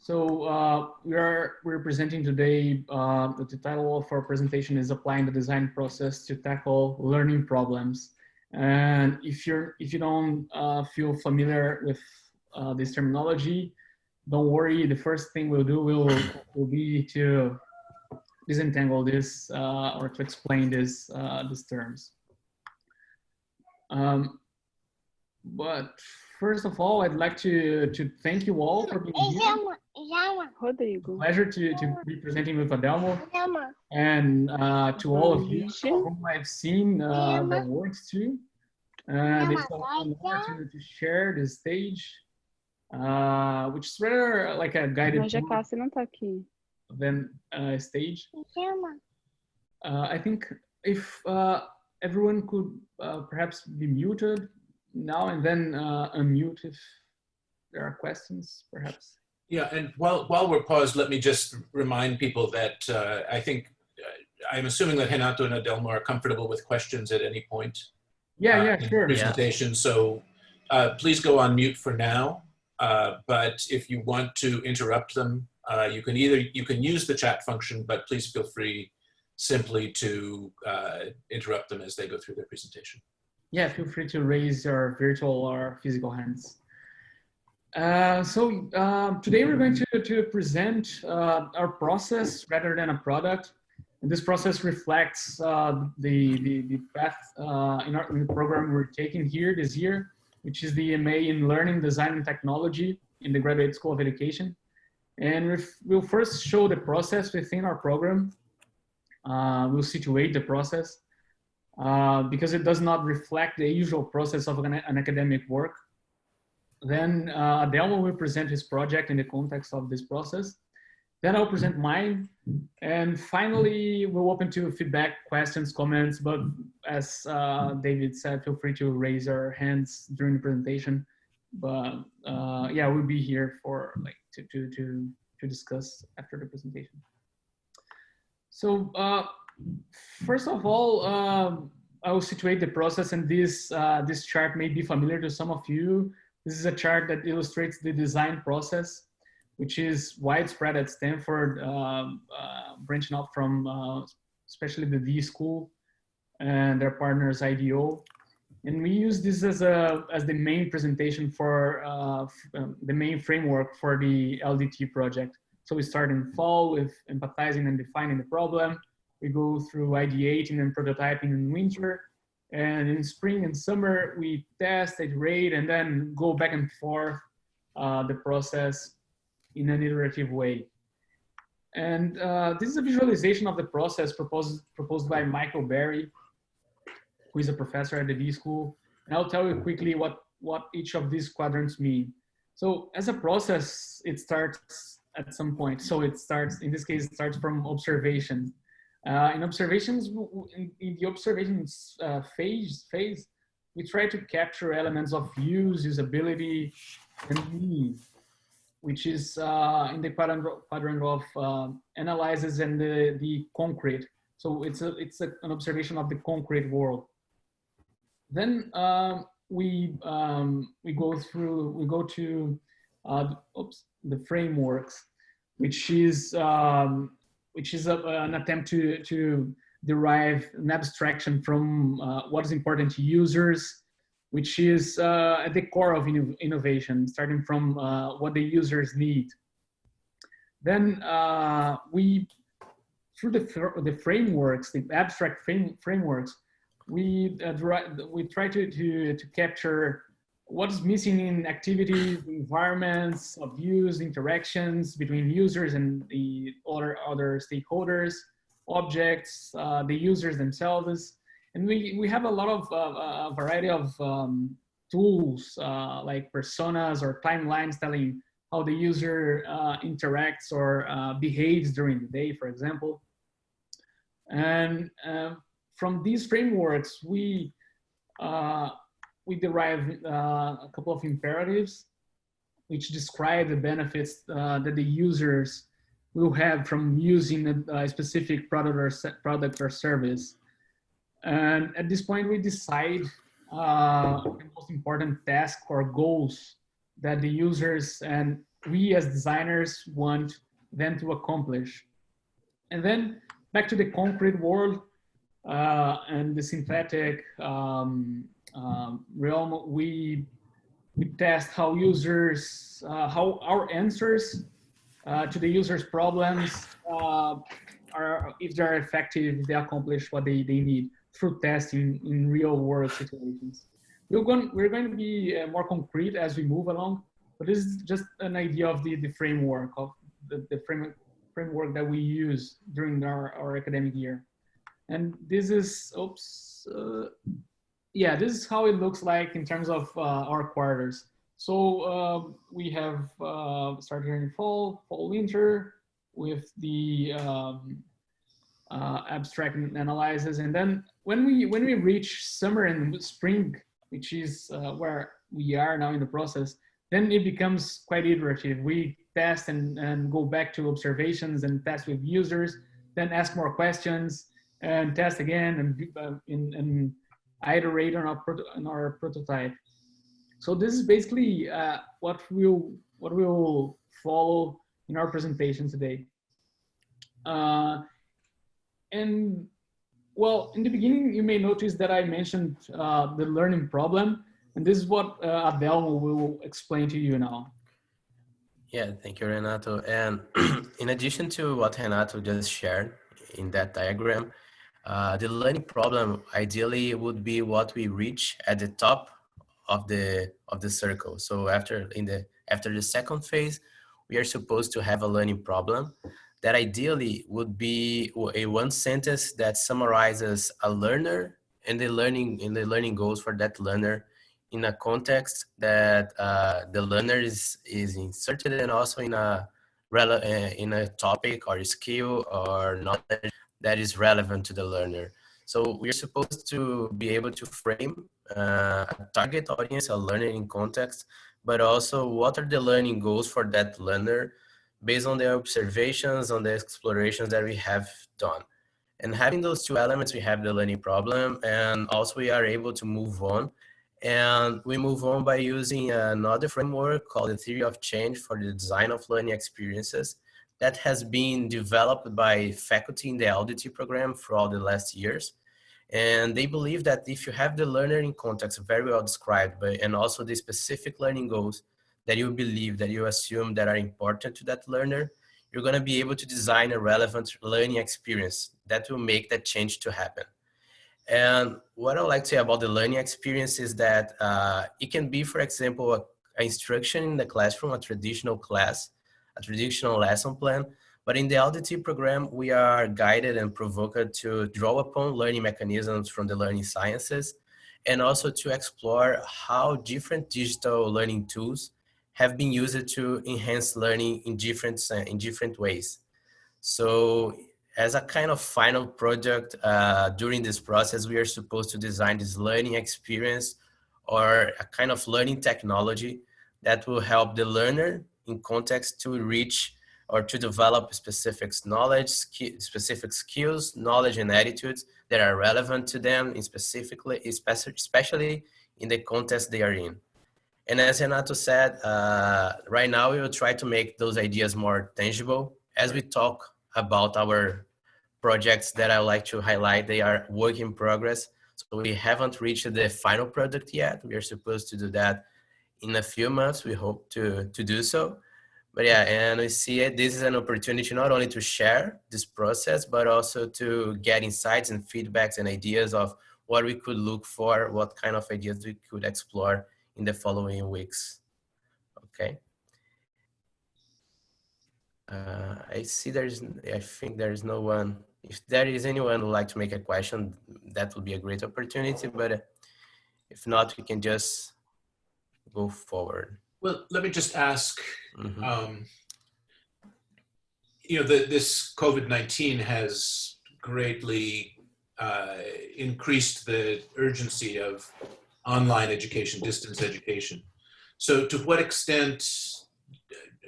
We're presenting today. The title of our presentation is "Applying the Design Process to Tackle Learning Problems." And if you don't feel familiar with this terminology, don't worry. The first thing we'll do will be to disentangle this or to explain these terms. But first of all, I'd like to thank you all for being here. Rodrigo. Pleasure to be presenting with Adelmo, and to all of you whom I've seen their works too. And it's an honor to share this stage, which is rather like a guided Mas a Cássia não tá aqui. than a stage. I think if everyone could perhaps be muted now and then unmute if there are questions, perhaps. Yeah, and while we're paused, let me just remind people that I think, I'm assuming that Renato and Adelmo are comfortable with questions at any point. Yeah, sure. Presentation, so please go on mute for now. But if you want to interrupt them, you can use the chat function, but please feel free simply to interrupt them as they go through their presentation. Yeah, feel free to raise your virtual or physical hands. Today we're going to present our process rather than a product. And this process reflects the path in the program we're taking here this year, which is the MA in Learning, Design, and Technology in the Graduate School of Education. And we'll first show the process within our program. We'll situate the process because it does not reflect the usual process of an academic work. Then Adelmo will present his project in the context of this process. Then I'll present mine. And finally, we'll open to feedback, questions, comments, but as David said, feel free to raise your hands during the presentation. But yeah, we'll be here for to discuss after the presentation. So first of all, I will situate the process, and this chart may be familiar to some of you. This is a chart that illustrates the design process, which is widespread at Stanford, branching out from especially the D School and their partners IDEO. And we use this as the main presentation for the main framework for the LDT project. So we start in fall with empathizing and defining the problem. We go through ideating and prototyping in winter. And in spring and summer, we test, iterate, and then go back and forth the process in an iterative way. And this is a visualization of the process proposed by Michael Berry, who is a professor at the D School. And I'll tell you quickly what each of these quadrants mean. So as a process, it starts at some point. So it starts, in this case, it starts from observation. In observations, in the observations phase, we try to capture elements of use, usability, and meaning, which is in the quadrant of analyzes and the concrete. So it's an observation of the concrete world. Then we go to the frameworks, which is an attempt to derive an abstraction from what is important to users, which is at the core of innovation, starting from what the users need. Then through the frameworks, the abstract frameworks, we try to capture what's missing in activities, environments of use, interactions between users and the other stakeholders, objects, the users themselves. And we have a lot of a variety of tools like personas or timelines telling how the user interacts or behaves during the day, for example. And from these frameworks, we derive a couple of imperatives which describe the benefits that the users will have from using a specific product or service. And at this point, we decide the most important task or goals that the users and we as designers want them to accomplish. And then back to the concrete world and the synthetic realm, we test how users, how our answers to the user's problems are, if they're effective, if they accomplish what they need through testing in real world situations. We're going to be more concrete as we move along, but this is just an idea of the framework, of the framework that we use during our academic year. And this is, yeah, this is how it looks like in terms of our quarters. So we have started here in fall, winter, with the abstract analysis, and then when we reach summer and spring, which is where we are now in the process, then it becomes quite iterative. We test and go back to observations and test with users, then ask more questions and test again and iterate on our prototype. So this is basically what we'll follow in our presentation today. And well, in the beginning, you may notice that I mentioned the learning problem, and this is what Adelmo will explain to you now. Yeah, thank you, Renato. And in addition to what Renato just shared in that diagram, the learning problem ideally would be what we reach at the top of the circle. So after the second phase, we are supposed to have a learning problem that ideally would be a one sentence that summarizes a learner and the learning goals for that learner in a context that the learner is inserted, and also in a topic or skill or knowledge that is relevant to the learner. So we're supposed to be able to frame a target audience, a learner in context, but also what are the learning goals for that learner based on the observations, on the explorations that we have done. And having those two elements, we have the learning problem, and also we are able to move on. And we move on by using another framework called the theory of change for the design of learning experiences that has been developed by faculty in the Audity program for all the last years. And they believe that if you have the learner in context very well described, and also the specific learning goals that you believe, that you assume that are important to that learner, you're going to be able to design a relevant learning experience that will make that change to happen. And what I like to say about the learning experience is that it can be, for example, an instruction in the classroom, a traditional class, a traditional lesson plan. But in the Audity program, we are guided and provoked to draw upon learning mechanisms from the learning sciences, and also to explore how different digital learning tools have been used to enhance learning in different ways. So as a kind of final project during this process, we are supposed to design this learning experience or a kind of learning technology that will help the learner in context to reach or to develop specific knowledge, specific skills, knowledge and attitudes that are relevant to them, especially in the context they are in. And as Renato said, right now we will try to make those ideas more tangible. As we talk about our projects that I like to highlight, they are work in progress. So we haven't reached the final product yet. We are supposed to do that in a few months. We hope to do so. But yeah, and we see it, this is an opportunity not only to share this process, but also to get insights and feedbacks and ideas of what we could look for, what kind of ideas we could explore in the following weeks. Okay. I think there is no one. If there is anyone who would like to make a question, that would be a great opportunity. But if not, we can just go forward. Well, let me just ask, you know, this COVID-19 has greatly increased the urgency of online education, distance education. So to what extent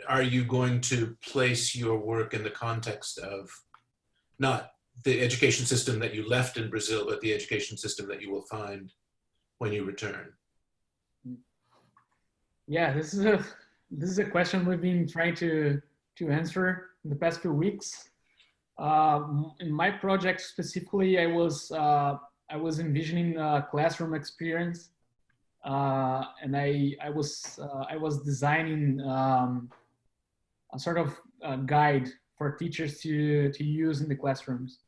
are you going to place your work in the context of not the education system that you left in Brazil, but the education system that you will find when you return? Yeah, this is This is a question we've been trying to answer in the past few weeks. In my project specifically, I was envisioning a classroom experience, and I was designing a sort of guide for teachers to use in the classrooms.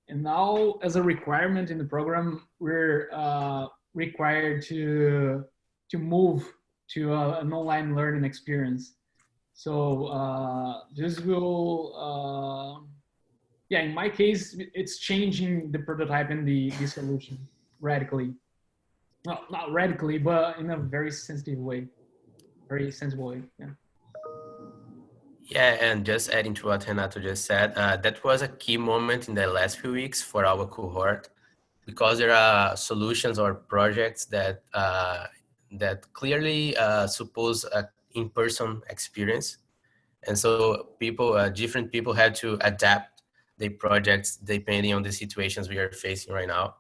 And now, as a requirement in the program, we're required to move to an online learning experience. So this will, yeah, in my case, it's changing the prototype and the solution radically. No, not radically, but in a very sensitive way, very sensible way. Yeah. Yeah, and just adding to what Renato just said, that was a key moment in the last few weeks for our cohort, because there are solutions or projects that that clearly suppose an in-person experience, and so people, different people, had to adapt their projects depending on the situations we are facing right now.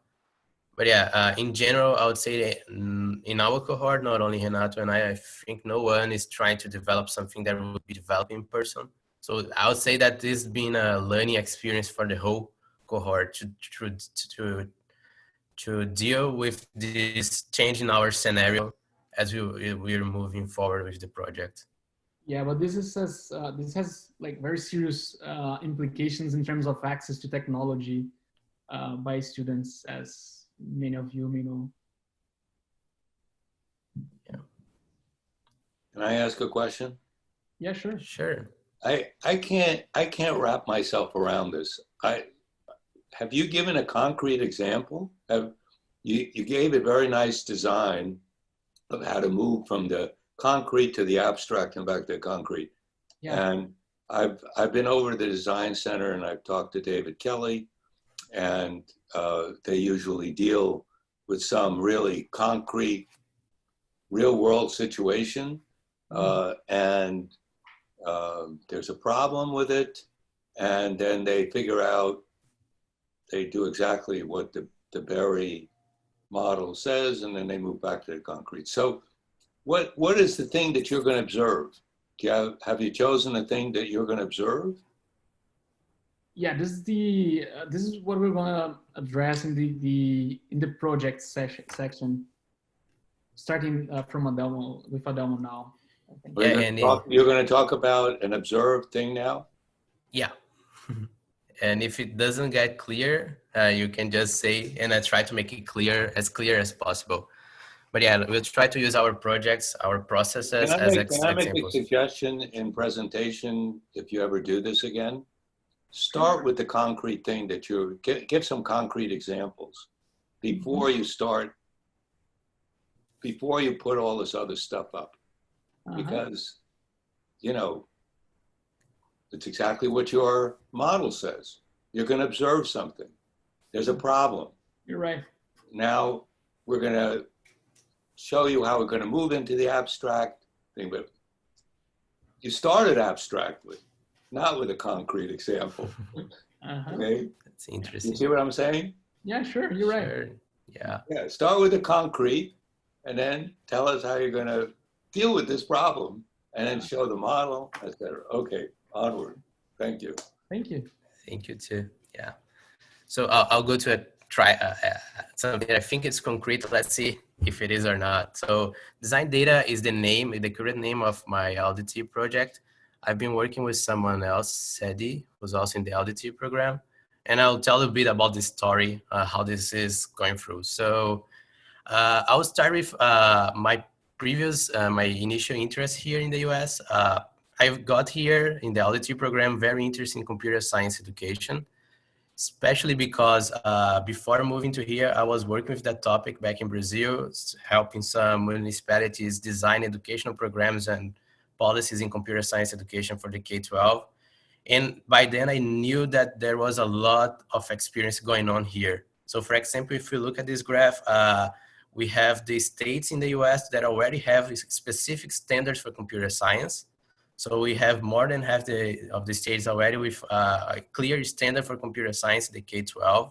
But yeah, in general, I would say that in our cohort, not only Renato and I think no one is trying to develop something that would be developed in person. So I would say that this has been a learning experience for the whole cohort to deal with this change in our scenario as we're moving forward with the project. Yeah, but this has like very serious implications in terms of access to technology by students, as many of you may know. Yeah. Can I ask a question? Yeah, sure. Sure. I can't wrap myself around this. Have you given a concrete example? You gave a very nice design of how to move from the concrete to the abstract and back to the concrete. Yeah. And I've been over to the design center and I've talked to David Kelly, and they usually deal with some really concrete, real world situation. And there's a problem with it. And then they figure out, they do exactly what the Berry model says, and then they move back to the concrete. So what is the thing that you're going to observe? Have you chosen a thing that you're going to observe? Yeah, this is what we're going to address in the project section, starting from Adelmo, with Adelmo now. Yeah, you're going to talk about an observed thing now? Yeah. And if it doesn't get clear, you can just say, and I try to make it clear as possible. But yeah, we'll try to use our projects, our processes as examples. Can I make a suggestion in presentation, if you ever do this again? Start with the concrete thing that give some concrete examples before you start, before you put all this other stuff up. Because, you know, it's exactly what your model says. You're going to observe something. There's a problem. You're right. Now we're going to show you how we're going to move into the abstract thing. But you started abstractly, not with a concrete example. Okay? That's interesting. You see what I'm saying? Yeah, sure. You're right. Sure. Yeah. Yeah. Start with the concrete, and then tell us how you're going to deal with this problem, and then show the model, etc. Okay. Onward. Thank you. Thank you. Thank you too. Yeah. So I'll go to try something I think it's concrete. Let's see if it is or not. So design data is the current name of my LDT project. I've been working with someone else, Sedi, who's also in the LDT program. And I'll tell a bit about the story, how this is going through. So I'll start with my initial interest here in the US. I've got here in the LDT program very interested in computer science education, especially because before moving to here, I was working with that topic back in Brazil, helping some municipalities design educational programs and policies in computer science education for the K-12. And by then I knew that there was a lot of experience going on here. So for example, if you look at this graph, we have the states in the US that already have specific standards for computer science. So we have more than half of the states already with a clear standard for computer science, the K-12.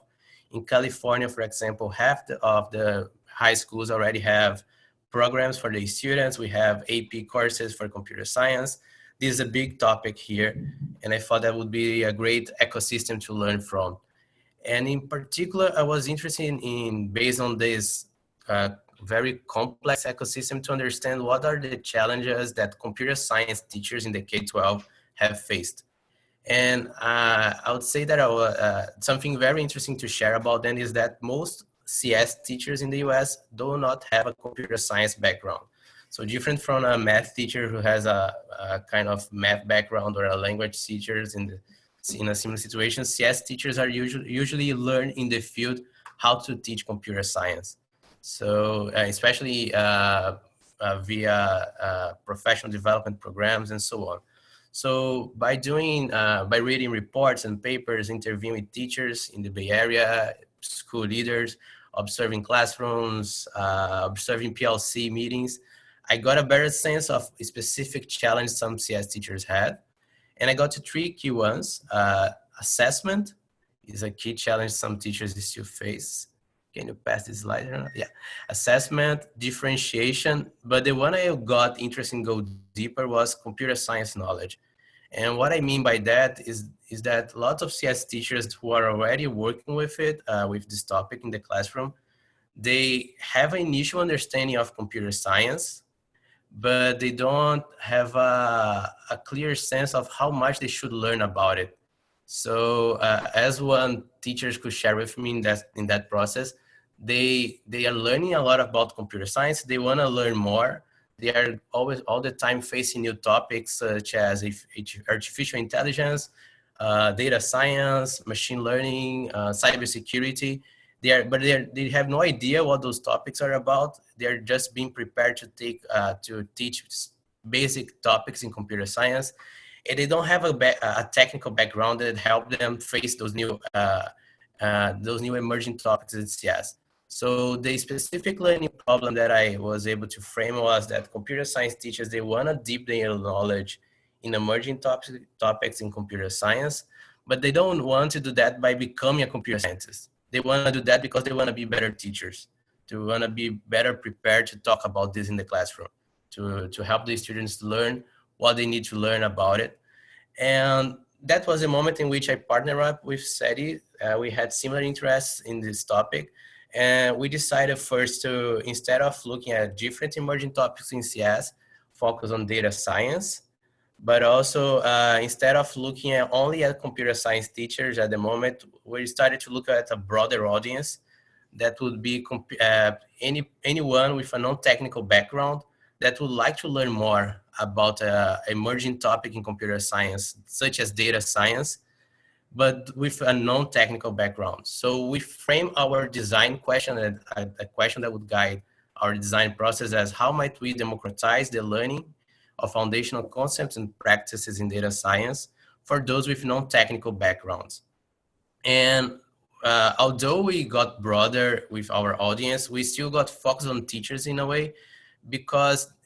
In California, for example, half of the high schools already have programs for the students. We have AP courses for computer science. This is a big topic here, and I thought that would be a great ecosystem to learn from. And in particular, I was interested in based on this very complex ecosystem, to understand what are the challenges that computer science teachers in the K-12 have faced. And I would say that something very interesting to share about them is that most CS teachers in the US do not have a computer science background. So different from a math teacher who has a kind of math background, or a language teachers in a similar situation, CS teachers are usually learn in the field how to teach computer science. So especially via professional development programs and so on. So by reading reports and papers, interviewing with teachers in the Bay Area, school leaders, observing classrooms, observing PLC meetings, I got a better sense of a specific challenge some CS teachers had. And I got to 3 key ones. Assessment is a key challenge some teachers still face. Can you pass this slide? Yeah. Assessment, differentiation. But the one I got interested in go deeper was computer science knowledge. And what I mean by that is that lots of CS teachers who are already working with it, with this topic in the classroom, they have an initial understanding of computer science, but they don't have a clear sense of how much they should learn about it. So as one teacher could share with me in that process, they are learning a lot about computer science. They want to learn more. They are always all the time facing new topics such as artificial intelligence, data science, machine learning, cybersecurity. They have no idea what those topics are about. They're just being prepared to teach basic topics in computer science, and they don't have a technical background that help them face those new emerging topics in CS. So the specific learning problem that I was able to frame was that computer science teachers, they want to deepen their knowledge in emerging topics in computer science, but they don't want to do that by becoming a computer scientist. They want to do that because they want to be better teachers, to want to be better prepared to talk about this in the classroom, to help the students learn what they need to learn about it. And that was the moment in which I partnered up with SETI. We had similar interests in this topic. And we decided first to, instead of looking at different emerging topics in CS, focus on data science. But also, instead of looking only at computer science teachers at the moment, we started to look at a broader audience that would be anyone with a non-technical background that would like to learn more about an emerging topic in computer science, such as data science, but with a non-technical background. So we frame our design question, a question that would guide our design process, as how might we democratize the learning of foundational concepts and practices in data science for those with non-technical backgrounds. And although we got broader with our audience, we still got focused on teachers in a way,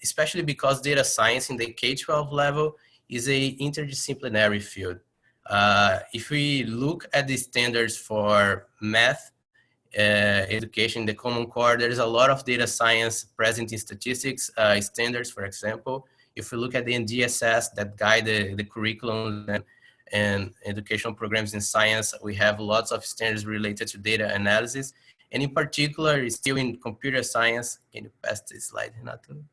especially because data science in the K-12 level is a interdisciplinary field. If we look at the standards for math education, the Common Core, there is a lot of data science present in statistics standards, for example. If we look at the NDSS that guide the curriculum and educational programs in science, we have lots of standards related to data analysis. And in particular, still in computer science, can you pass this slide, Renato?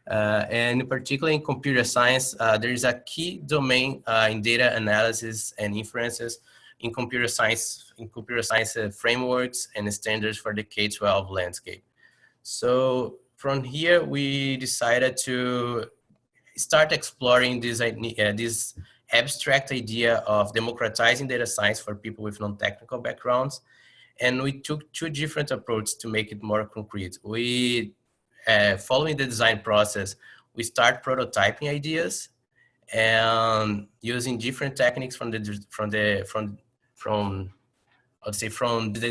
And in particular in computer science, there is a key domain in data analysis and inferences in computer science frameworks and standards for the K-12 landscape. So from here, we decided to start exploring this abstract idea of democratizing data science for people with non-technical backgrounds. And we took 2 different approaches to make it more concrete. We, following the design process, we start prototyping ideas and using different techniques from the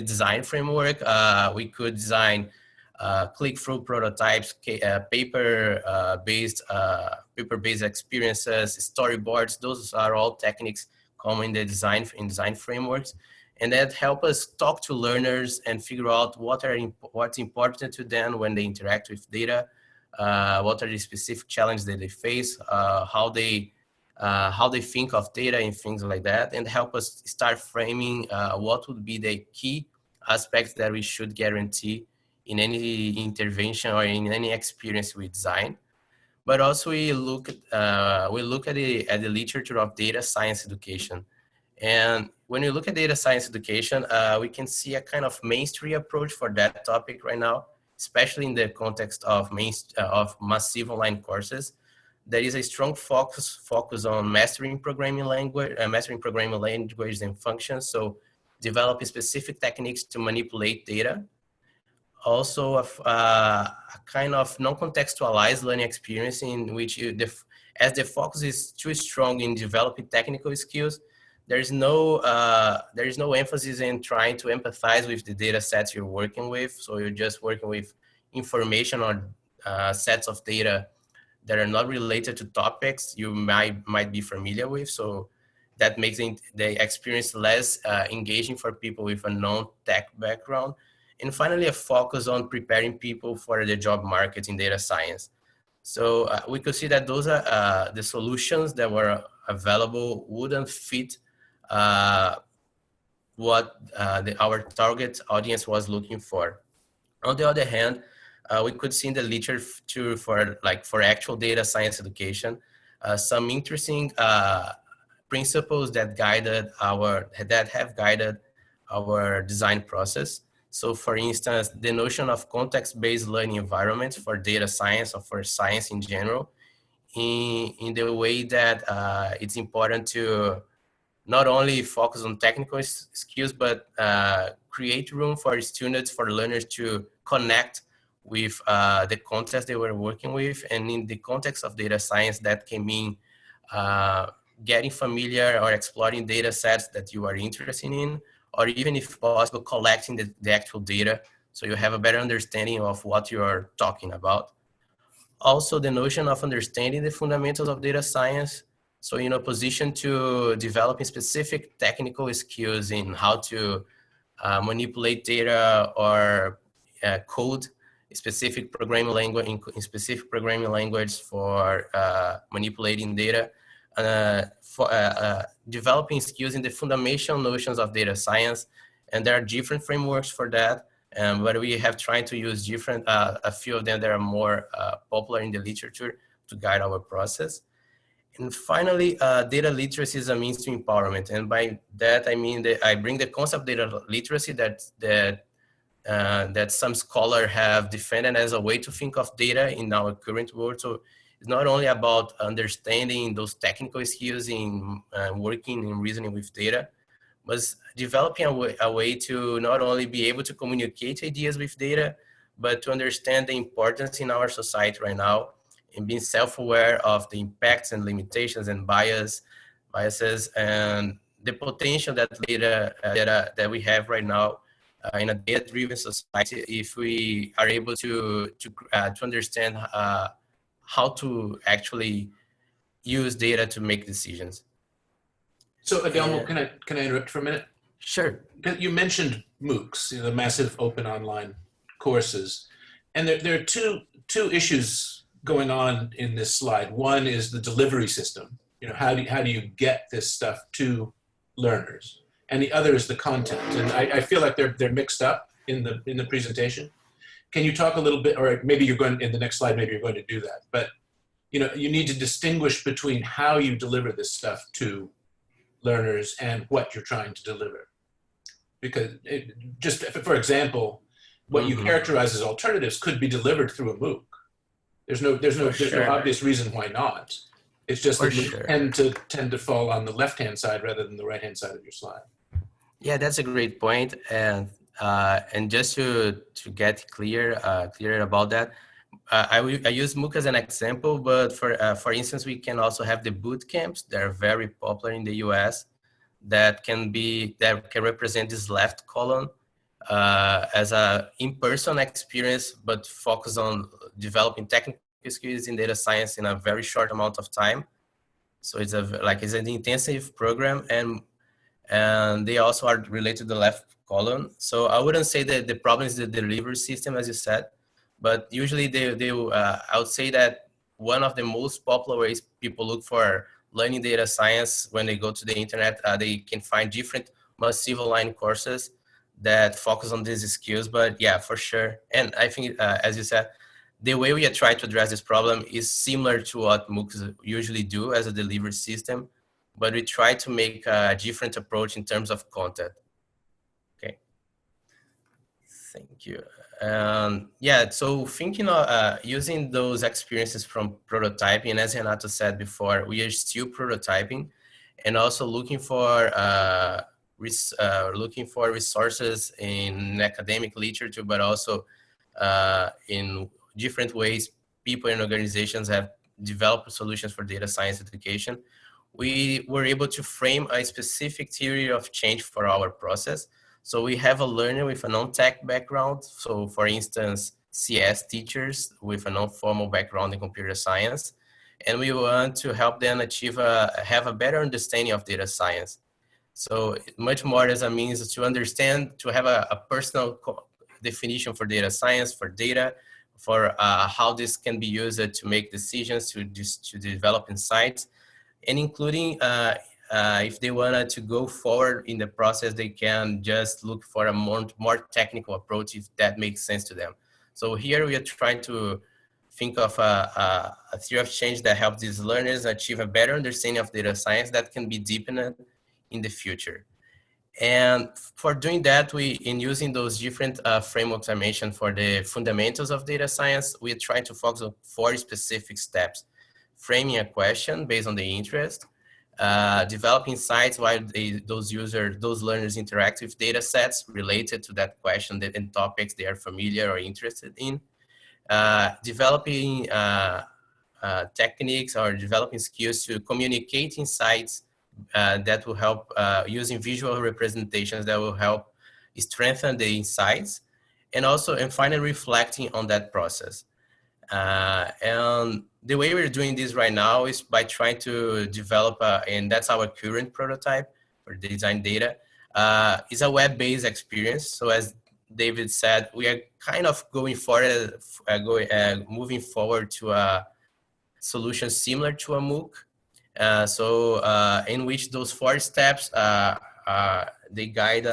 design framework. We could design click-through prototypes, paper-based experiences, storyboards. Those are all techniques common in the design frameworks, and that help us talk to learners and figure out what's important to them when they interact with data, what are the specific challenges that they face, how they think of data and things like that, and help us start framing what would be the key aspects that we should guarantee in any intervention or in any experience we design. But also we look at the literature of data science education. And when you look at data science education, we can see a kind of mainstream approach for that topic right now, especially in the context of massive online courses. There is a strong focus on mastering programming languages and functions. So developing specific techniques to manipulate data. Also a kind of non-contextualized learning experience in which as the focus is too strong in developing technical skills, there is no emphasis in trying to empathize with the data sets you're working with. So you're just working with information or sets of data that are not related to topics you might be familiar with. So that makes the experience less engaging for people with a non-tech background. And finally, a focus on preparing people for the job market in data science. So we could see that those are the solutions that were available wouldn't fit what our target audience was looking for. On the other hand, we could see in the literature for actual data science education, some interesting principles that have guided our design process. So for instance, the notion of context-based learning environments for data science or for science in general, in the way that it's important to not only focus on technical skills, but create room for students, for learners to connect with the context they were working with. And in the context of data science, that can mean getting familiar or exploring data sets that you are interested in, or even if possible, collecting the actual data so you have a better understanding of what you are talking about. Also, the notion of understanding the fundamentals of data science. So in opposition to developing specific technical skills in how to manipulate data or code specific programming language in specific programming language for manipulating data, for developing skills in the fundamental notions of data science. And there are different frameworks for that. But we have tried to use different, a few of them that are more popular in the literature to guide our process. And finally, data literacy is a means to empowerment. And by that, I mean that I bring the concept of data literacy that some scholars have defended as a way to think of data in our current world. So it's not only about understanding those technical skills in working and reasoning with data, but developing a way to not only be able to communicate ideas with data, but to understand the importance in our society right now and being self-aware of the impacts and limitations and biases and the potential that data that we have right now in a data-driven society, if we are able to understand how to actually use data to make decisions. So Adelmo, can I interrupt for a minute? Sure. You mentioned MOOCs, the massive open online courses, and there are two issues going on in this slide. One is the delivery system. How do you get this stuff to learners? And the other is the content. And I feel like they're mixed up in the presentation. Can you talk a little bit, or maybe you're going in the next slide, maybe you're going to do that. But you need to distinguish between how you deliver this stuff to learners and what you're trying to deliver. Because just for example, what you characterize as alternatives could be delivered through a MOOC. There's no obvious reason why not. It's just that you tend to fall on the left-hand side rather than the right-hand side of your slide. Yeah, that's a great point. And just to get clear about that, I use MOOC as an example, but for instance, we can also have the boot camps. They're very popular in the US that can represent this left column as a in-person experience, but focus on developing technical skills in data science in a very short amount of time. So it's an intensive program, and they also are related to the left column. So I wouldn't say that the problem is the delivery system, as you said, but usually I would say that one of the most popular ways people look for learning data science when they go to the internet, they can find different massive online courses that focus on these skills. But yeah, for sure. And I think, as you said, the way we try to address this problem is similar to what MOOCs usually do as a delivery system, but we try to make a different approach in terms of content. Okay, thank you. Yeah, so thinking of using those experiences from prototyping, and as Renato said before, we are still prototyping and also looking for resources in academic literature, but also in different ways people and organizations have developed solutions for data science education. We were able to frame a specific theory of change for our process. So we have a learner with a non-tech background. So for instance, CS teachers with a non-formal background in computer science. And we want to help them have a better understanding of data science. So much more as a means to understand, to have a personal definition for data science, for data, for how this can be used to make decisions, to develop insights, and including if they wanted to go forward in the process, they can just look for a more technical approach if that makes sense to them. So here we are trying to think of a theory of change that helps these learners achieve a better understanding of data science that can be deepened in the future. And for doing that, in using those different frameworks I mentioned for the fundamentals of data science, we are trying to focus on 4 specific steps: framing a question based on the interest, developing insights while those learners interact with data sets related to that question and topics they are familiar or interested in, developing techniques or developing skills to communicate insights that will help, using visual representations that will help strengthen the insights, and finally reflecting on that process. And the way we're doing this right now is by trying to develop, and that's our current prototype for design data, is a web-based experience. So as David said, we are kind of going forward, moving forward to a solution similar to a MOOC. In which those 4 steps, they guide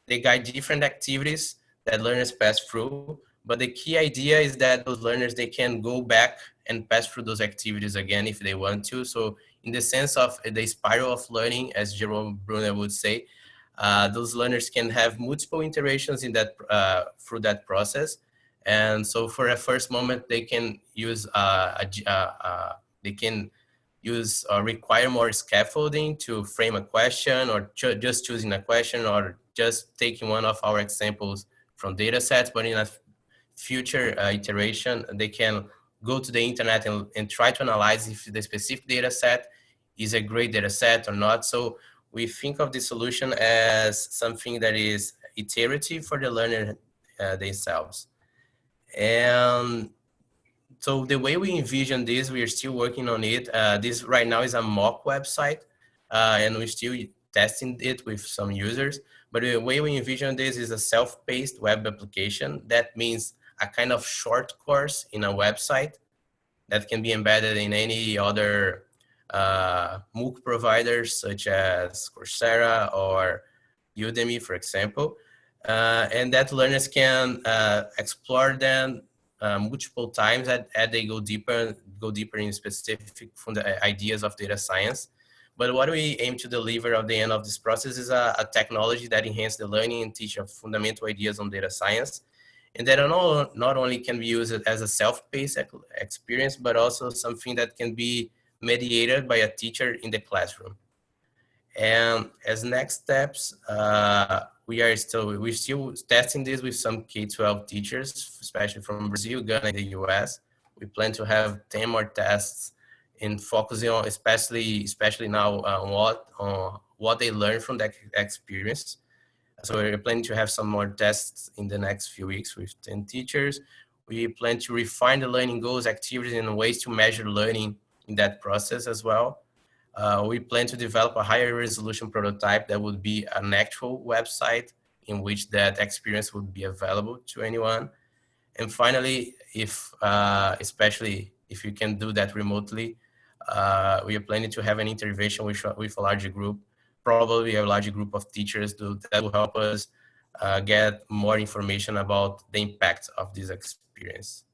they guide different activities that learners pass through. But the key idea is that those learners, they can go back and pass through those activities again if they want to. So in the sense of the spiral of learning, as Jerome Bruner would say, those learners can have multiple iterations in that through that process. And so for a first moment, they can use require more scaffolding to frame a question, or just choosing a question, or just taking one of our examples from data sets. But in a future iteration, they can go to the internet and try to analyze if the specific data set is a great data set or not. So we think of the solution as something that is iterative for the learner themselves. And so the way we envision this, we are still working on it. This right now is a mock website, and we're still testing it with some users. But the way we envision this is a self-paced web application. That means a kind of short course in a website that can be embedded in any other MOOC providers, such as Coursera or Udemy, for example. And that learners can explore them multiple times as they go deeper in specific from the ideas of data science. But what we aim to deliver at the end of this process is a technology that enhances the learning and teach of fundamental ideas on data science, and that not only can be used as a self-paced experience, but also something that can be mediated by a teacher in the classroom. And as next steps, we're still testing this with some K-12 teachers, especially from Brazil, Ghana, and the US. We plan to have 10 more tests and focusing on, especially now, on what they learned from that experience. So we're planning to have some more tests in the next few weeks with 10 teachers. We plan to refine the learning goals, activities, and ways to measure learning in that process as well. We plan to develop a higher resolution prototype that would be an actual website in which that experience would be available to anyone. And finally, if especially if you can do that remotely, we are planning to have an intervention with a larger group, probably a larger group of teachers that will help us get more information about the impact of this experience.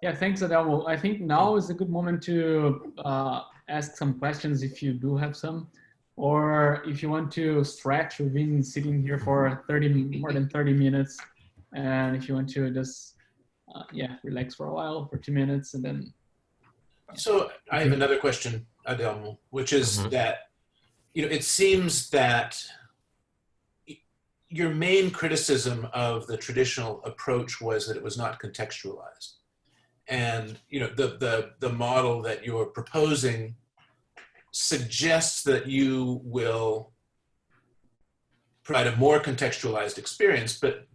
Yeah, thanks, Adelmo. I think now is a good moment to ask some questions if you do have some, or if you want to stretch. We've been sitting here for more than 30 minutes. And if you want to just, yeah, relax for a while, for 2 minutes, and then. So I have another question, Adelmo, which is that, it seems that your main criticism of the traditional approach was that it was not contextualized. And the model that you're proposing suggests that you will provide a more contextualized experience, but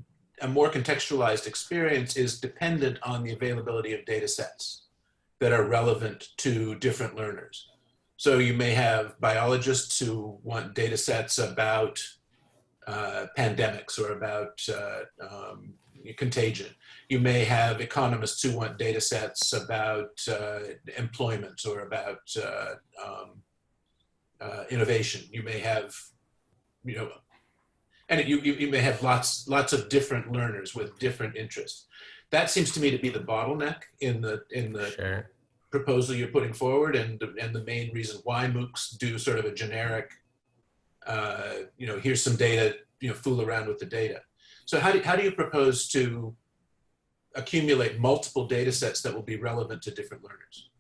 a more contextualized experience is dependent on the availability of data sets that are relevant to different learners. So you may have biologists who want data sets about pandemics or about contagion. You may have economists who want data sets about employment or about innovation. You may have, and you may have lots of different learners with different interests. That seems to me to be the bottleneck in the Sure. proposal you're putting forward, and the main reason why MOOCs do sort of a generic, here's some data, fool around with the data. So how do you propose to accumulate multiple data sets that will be relevant to different learners?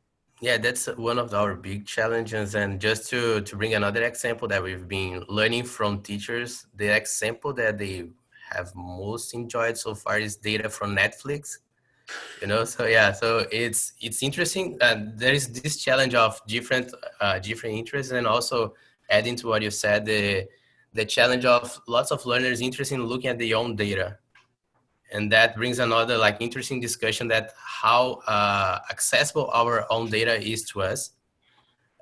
Yeah, that's one of our big challenges. And just to bring another example that we've been learning from teachers, the example that they have most enjoyed so far is data from Netflix. So yeah, so it's interesting. There is this challenge of different interests, and also adding to what you said, the challenge of lots of learners interested in looking at their own data. And that brings another interesting discussion that how accessible our own data is to us.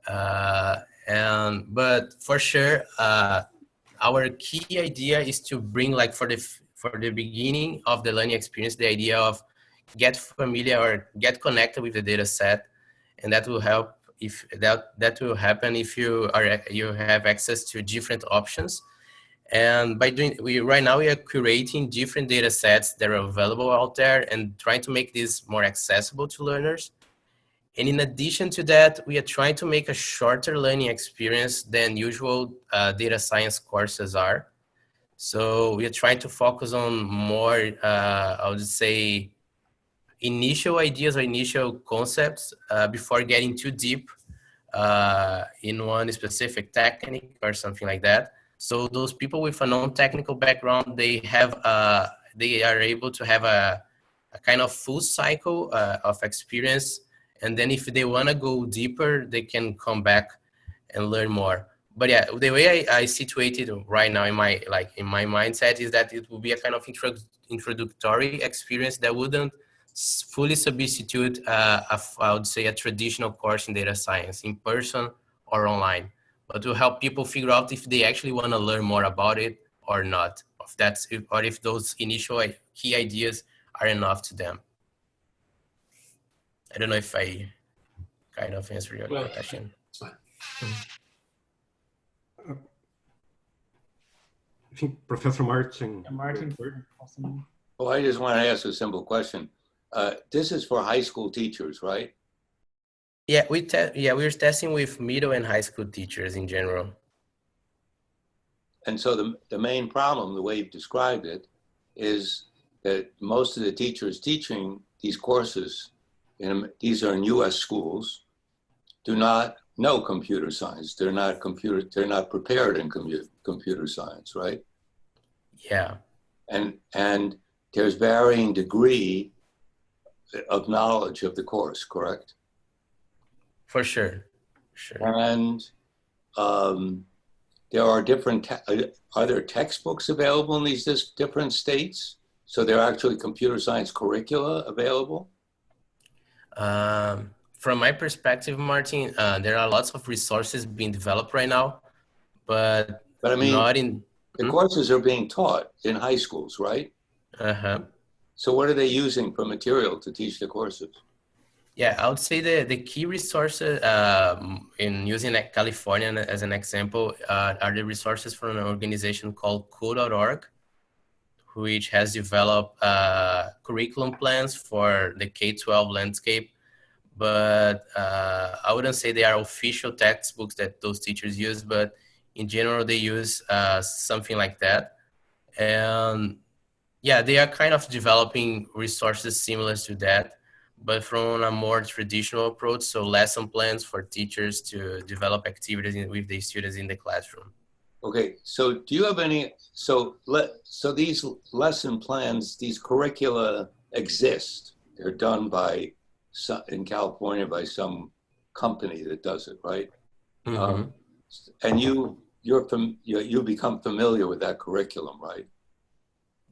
But for sure, our key idea is to bring for the beginning of the learning experience, the idea of get familiar or get connected with the data set, and that will help if that will happen if you have access to different options. And by right now we are curating different data sets that are available out there and trying to make this more accessible to learners. And in addition to that, we are trying to make a shorter learning experience than usual data science courses are. So we are trying to focus on more, I would say, initial ideas or initial concepts before getting too deep in one specific technique or something like that. So those people with a non-technical background, they are able to have a kind of full cycle of experience. And then if they want to go deeper, they can come back and learn more. But yeah, the way I situate it right now in my mindset is that it will be a kind of introductory experience that wouldn't fully substitute, I would say, a traditional course in data science in person or online, but to help people figure out if they actually want to learn more about it or not, or if those initial key ideas are enough to them. I don't know if I kind of answered your question. It's fine. I think Professor Martin. Martin, awesome. Well, I just want to ask a simple question. This is for high school teachers, right? Yeah, we're testing with middle and high school teachers in general. And so the main problem, the way you've described it, is that most of the teachers teaching these courses, these are in U.S. schools, do not know computer science. They're not prepared in computer science, right? Yeah. And there's varying degree of knowledge of the course, correct? For sure. And there are are there textbooks available in these different states? So there are actually computer science curricula available? From my perspective, Martin, there are lots of resources being developed right now, but I mean, not in. The courses are being taught in high schools, right? Uh-huh. So what are they using for material to teach the courses? Yeah, I would say the key resources in using California as an example are the resources from an organization called EQode.org, which has developed curriculum plans for the K-12 landscape. But I wouldn't say they are official textbooks that those teachers use, but in general, they use something like that. And yeah, they are kind of developing resources similar to that, but from a more traditional approach. So lesson plans for teachers to develop activities with the students in the classroom. Okay, so do you have any, so these lesson plans, these curricula exist. They're done by, in California by some company that does it, right? Mm-hmm. And you become familiar with that curriculum, right?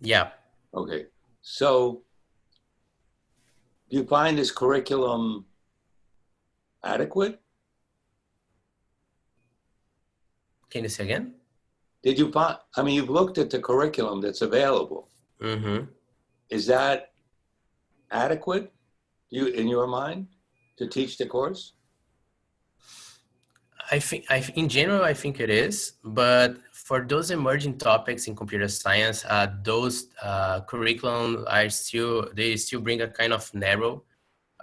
Yeah. Okay, so do you find this curriculum adequate? Can you say again? Did you find, I mean, you've looked at the curriculum that's available. Mm-hmm. Is that adequate, in your mind, to teach the course? In general, I think it is, but for those emerging topics in computer science, those curriculum they still bring a kind of narrow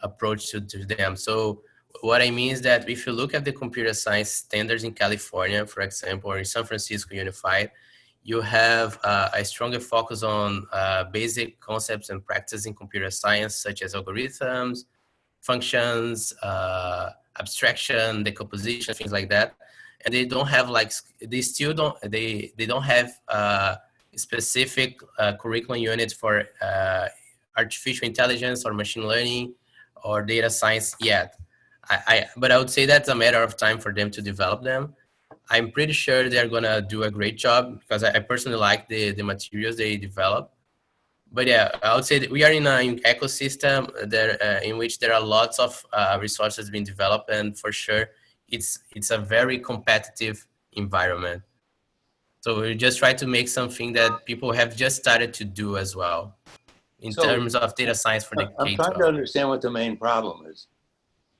approach to them. So what I mean is that if you look at the computer science standards in California, for example, or in San Francisco Unified, you have a stronger focus on basic concepts and practices in computer science, such as algorithms, functions, abstraction, decomposition, things like that. And they don't have they don't have specific curriculum units for artificial intelligence or machine learning or data science yet. But I would say that's a matter of time for them to develop them. I'm pretty sure they're gonna do a great job because I personally like the materials they develop. But yeah, I would say that we are in an ecosystem there in which there are lots of resources being developed, and for sure, it's a very competitive environment. So we just try to make something that people have just started to do as well, in terms of data science for the I'm trying to K-12. understand what the main problem is.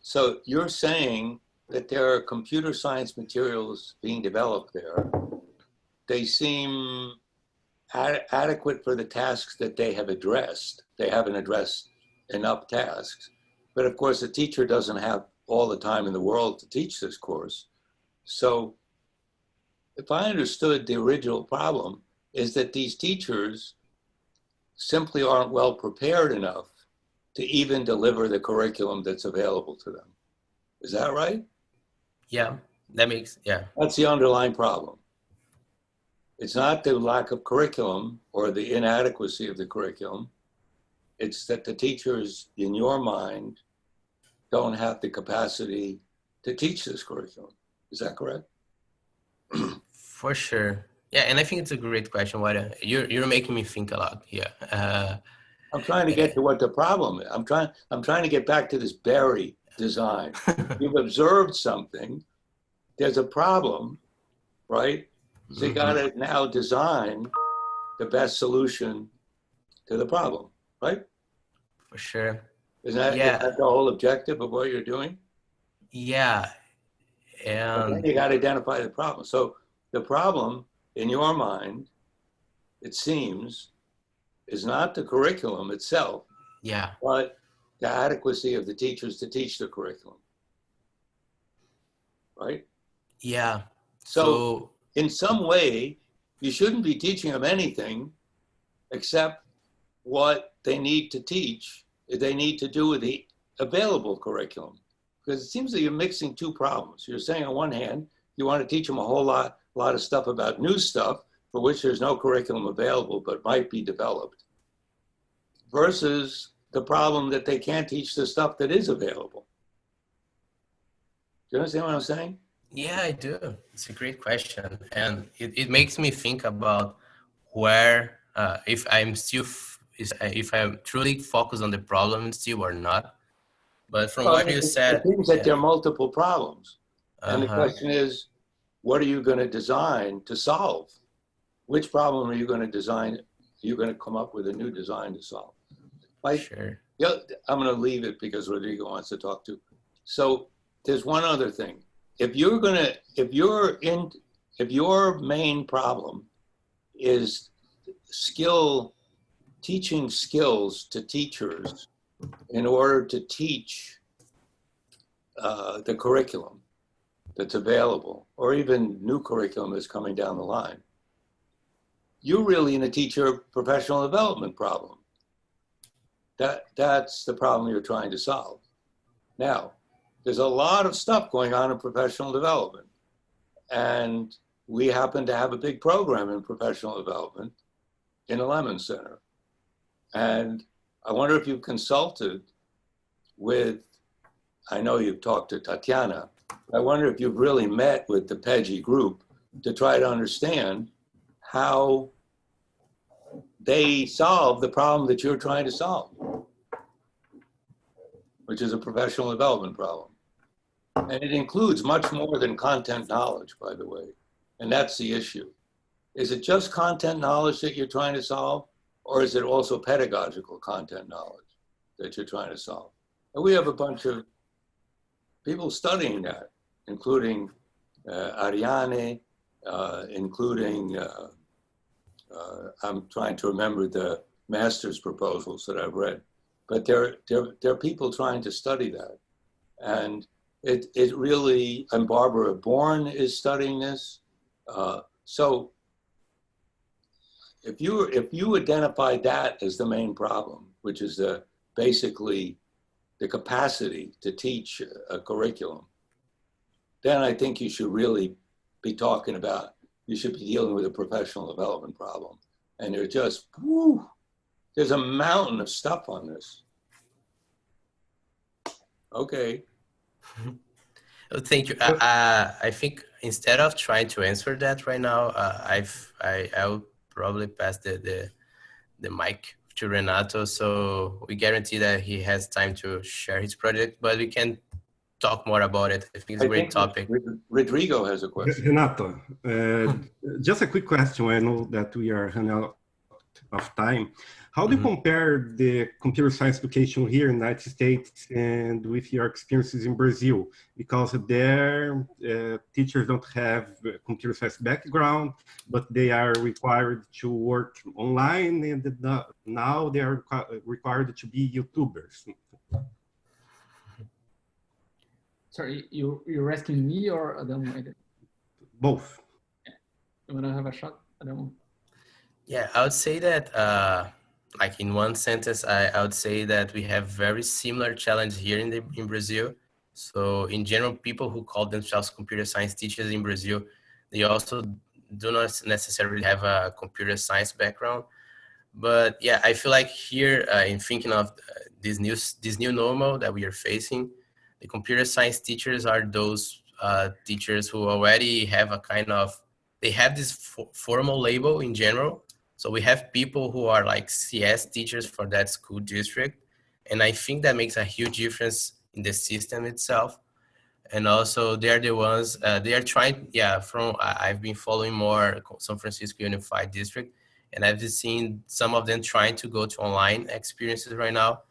So you're saying that there are computer science materials being developed there. They seem adequate for the tasks that they have addressed. They haven't addressed enough tasks. But of course, a teacher doesn't have all the time in the world to teach this course. So if I understood the original problem is that these teachers simply aren't well prepared enough to even deliver the curriculum that's available to them. Is that right? Yeah, yeah. That's the underlying problem. It's not the lack of curriculum or the inadequacy of the curriculum. It's that the teachers, in your mind, don't have the capacity to teach this curriculum. Is that correct? For sure. Yeah, and I think it's a great question. You're making me think a lot here. I'm trying to get to what the problem is. I'm trying to get back to this Berry design. You've observed something. There's a problem, right? So you got to now design the best solution to the problem, right? For sure. Is that the whole objective of what you're doing? Yeah. And then you got to identify the problem. So the problem in your mind, it seems, is not the curriculum itself, but the adequacy of the teachers to teach the curriculum, right? Yeah. So in some way, you shouldn't be teaching them anything except what they need to teach, they need to do with the available curriculum. Because it seems that you're mixing two problems. You're saying on one hand, you want to teach them a whole lot of stuff about new stuff for which there's no curriculum available but might be developed, versus the problem that they can't teach the stuff that is available. Do you understand what I'm saying? Yeah, I do. It's a great question. And it makes me think about where, if I'm truly focused on the problem still or not. But from what you said. It seems that there are multiple problems. And the question is, what are you going to design to solve which problem are you going to design? You're going to come up with a new design to solve. Sure. Yeah, I'm going to leave it because Rodrigo wants to talk too. So there's one other thing. If your main problem is teaching skills to teachers in order to teach the curriculum that's available, or even new curriculum that's coming down the line, you're really in a teacher professional development problem. That's the problem you're trying to solve. Now, there's a lot of stuff going on in professional development, and we happen to have a big program in professional development in the Lemon Center. And I wonder if you've consulted with, I know you've talked to Tatiana, I wonder if you've really met with the PEGI group to try to understand how they solve the problem that you're trying to solve, which is a professional development problem. And it includes much more than content knowledge, by the way. And that's the issue. Is it just content knowledge that you're trying to solve? Or is it also pedagogical content knowledge that you're trying to solve? And we have a bunch of people studying that, including Ariane, including, I'm trying to remember the master's proposals that I've read, but there are people trying to study that. And it really, and Barbara Bourne is studying this. So if you identify that as the main problem, which is basically the capacity to teach a curriculum, then I think you should really be talking about, you should be dealing with a professional development problem. And there's just, whew, there's a mountain of stuff on this. Okay. Thank you. I think instead of trying to answer that right now, I'll probably pass the mic to Renato, so we guarantee that he has time to share his project, but we can talk more about it. I think it's a great topic. Rodrigo has a question. Renato, just a quick question. I know that we are running out of time. How do you compare the computer science education here in the United States and with your experiences in Brazil? Because there, teachers don't have computer science background, but they are required to work online, and now they are required to be YouTubers. Sorry, you're asking me or Adelmo? Both. You want to have a shot, Adelmo? Yeah, I would say that, like in one sentence, I would say that we have very similar challenges here in Brazil. So in general, people who call themselves computer science teachers in Brazil, they also do not necessarily have a computer science background. But yeah, I feel like here, in thinking of this new normal that we are facing, the computer science teachers are those teachers who already have a kind of, they have this formal label in general. So we have people who are like CS teachers for that school district. And I think that makes a huge difference in the system itself. And also they're the ones, they are trying, I've been following more San Francisco Unified District, and I've seen some of them trying to go to online experiences right now.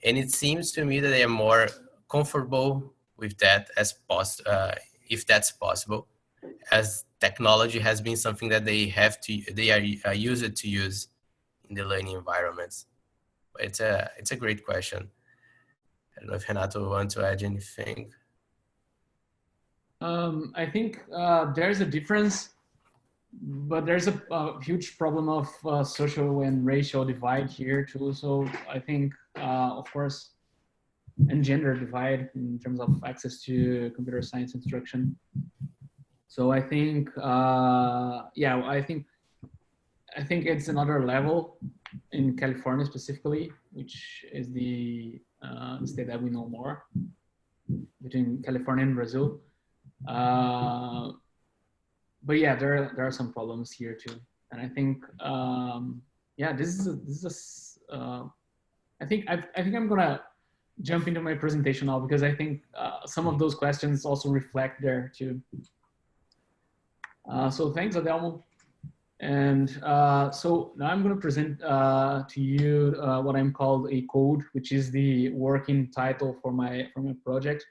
And it seems to me that they are more comfortable with that if that's possible, as technology has been something that they are used to use in the learning environments. But it's a great question. I don't know if Renato wants to add anything. I think there's a difference, but there's a huge problem of social and racial divide here too. So I think, of course, and gender divide in terms of access to computer science instruction. So I think, I think it's another level in California specifically, which is the state that we know more between California and Brazil. But yeah, there are some problems here too, and I think I think I'm gonna jump into my presentation now, because I think some of those questions also reflect there too. So thanks, Adelmo. And so now I'm going to present to you what I'm called EQode, which is the working title for my project.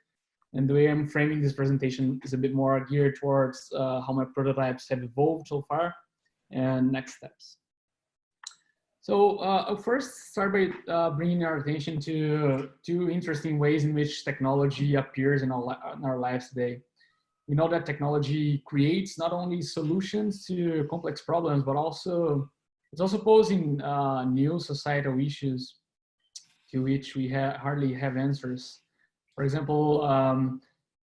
And the way I'm framing this presentation is a bit more geared towards how my prototypes have evolved so far and next steps. So I'll first start by bringing our attention to two interesting ways in which technology appears in our lives today. We know that technology creates not only solutions to complex problems, but it's also posing new societal issues to which we hardly have answers. For example, a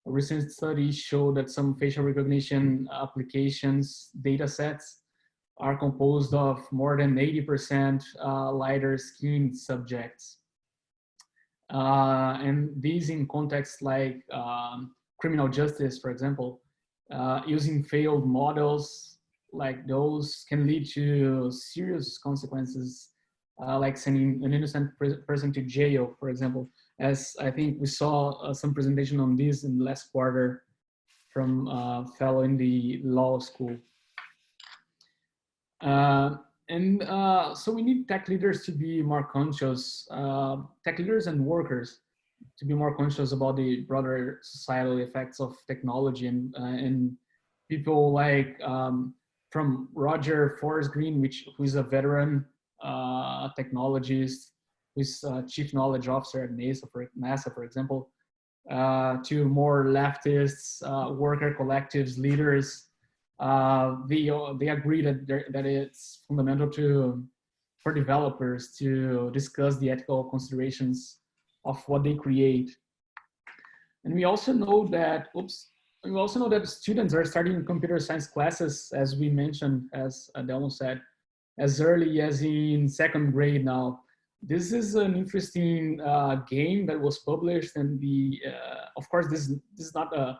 recent study showed that some facial recognition applications data sets are composed of more than 80% lighter skinned subjects. And these in contexts like criminal justice, for example, using failed models like those can lead to serious consequences, like sending an innocent person to jail, for example, as I think we saw some presentation on this in the last quarter from a fellow in the law school. So we need tech leaders to be more conscious, tech leaders and workers to be more conscious about the broader societal effects of technology, and people like from Roger Forrest Green, who is a veteran technologist, who's chief knowledge officer at NASA, for example, to more leftists, worker collectives, leaders. They agree that it's fundamental for developers to discuss the ethical considerations of what they create. And we also know that, students are starting computer science classes, as we mentioned, as Adelmo said, as early as in second grade now. This is an interesting game that was published, and of course, this is not the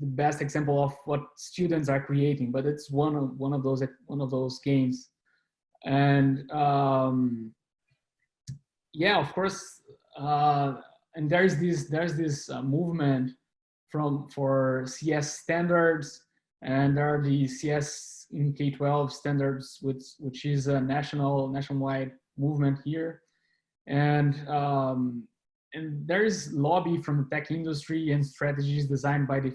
best example of what students are creating, but it's one of those games. And yeah, of course, and there's this movement for CS standards, and there are the CS in K-12 standards, which is a nationwide movement here, and there is lobby from the tech industry and strategies designed by the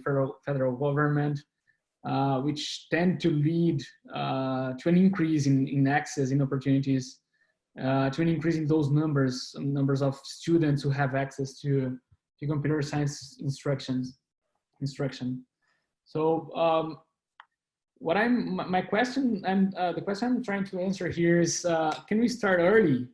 federal government, which tend to lead to an increase in access, in opportunities, to an increase in those numbers of students who have access to computer science instruction. So my question, and the question I'm trying to answer here is, can we start early?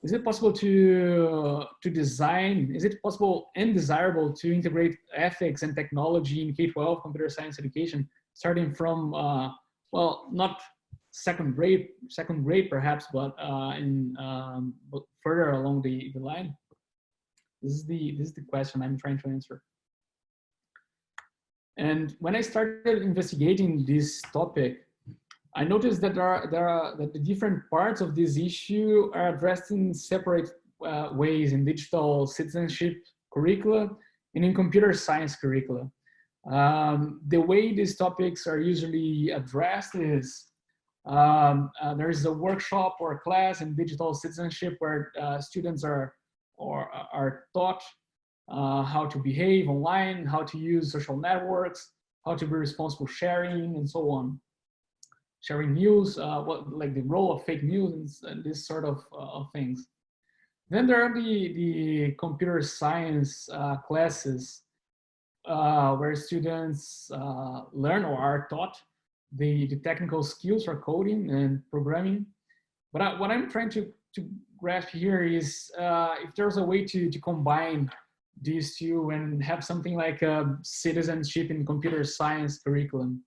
Is it possible to design, is it possible and desirable to integrate ethics and technology in K-12 computer science education, starting from, well, not second grade perhaps, but but further along the line? This is the question I'm trying to answer. And when I started investigating this topic, I noticed that that the different parts of this issue are addressed in separate ways in digital citizenship curricula and in computer science curricula. The way these topics are usually addressed is there is a workshop or a class in digital citizenship where students are taught how to behave online, how to use social networks, how to be responsible sharing, and so on. Sharing news, like the role of fake news and this sort of things. Then there are the computer science classes where students learn or are taught the technical skills for coding and programming. But what I'm trying to grasp here is if there's a way to combine these two and have something like a citizenship in computer science curriculum.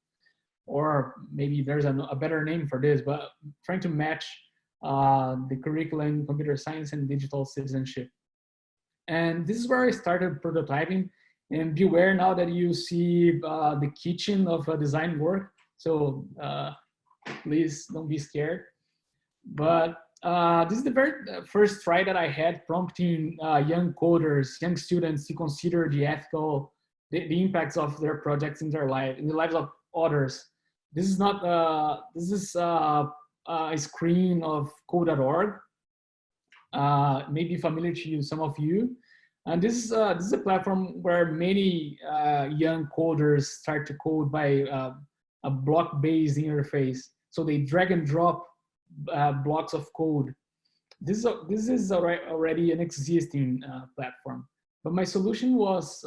Or maybe there's a better name for this, but trying to match the curriculum in computer science and digital citizenship. And this is where I started prototyping. And beware now that you see the kitchen of design work. So please don't be scared. But this is the very first try that I had prompting young coders, young students to consider the impacts of their projects in the lives of others. This is not, this is a screen of code.org. Maybe familiar to you, some of you. And this is a platform where many young coders start to code by a block-based interface. So they drag and drop blocks of code. This is already an existing platform. But my solution was,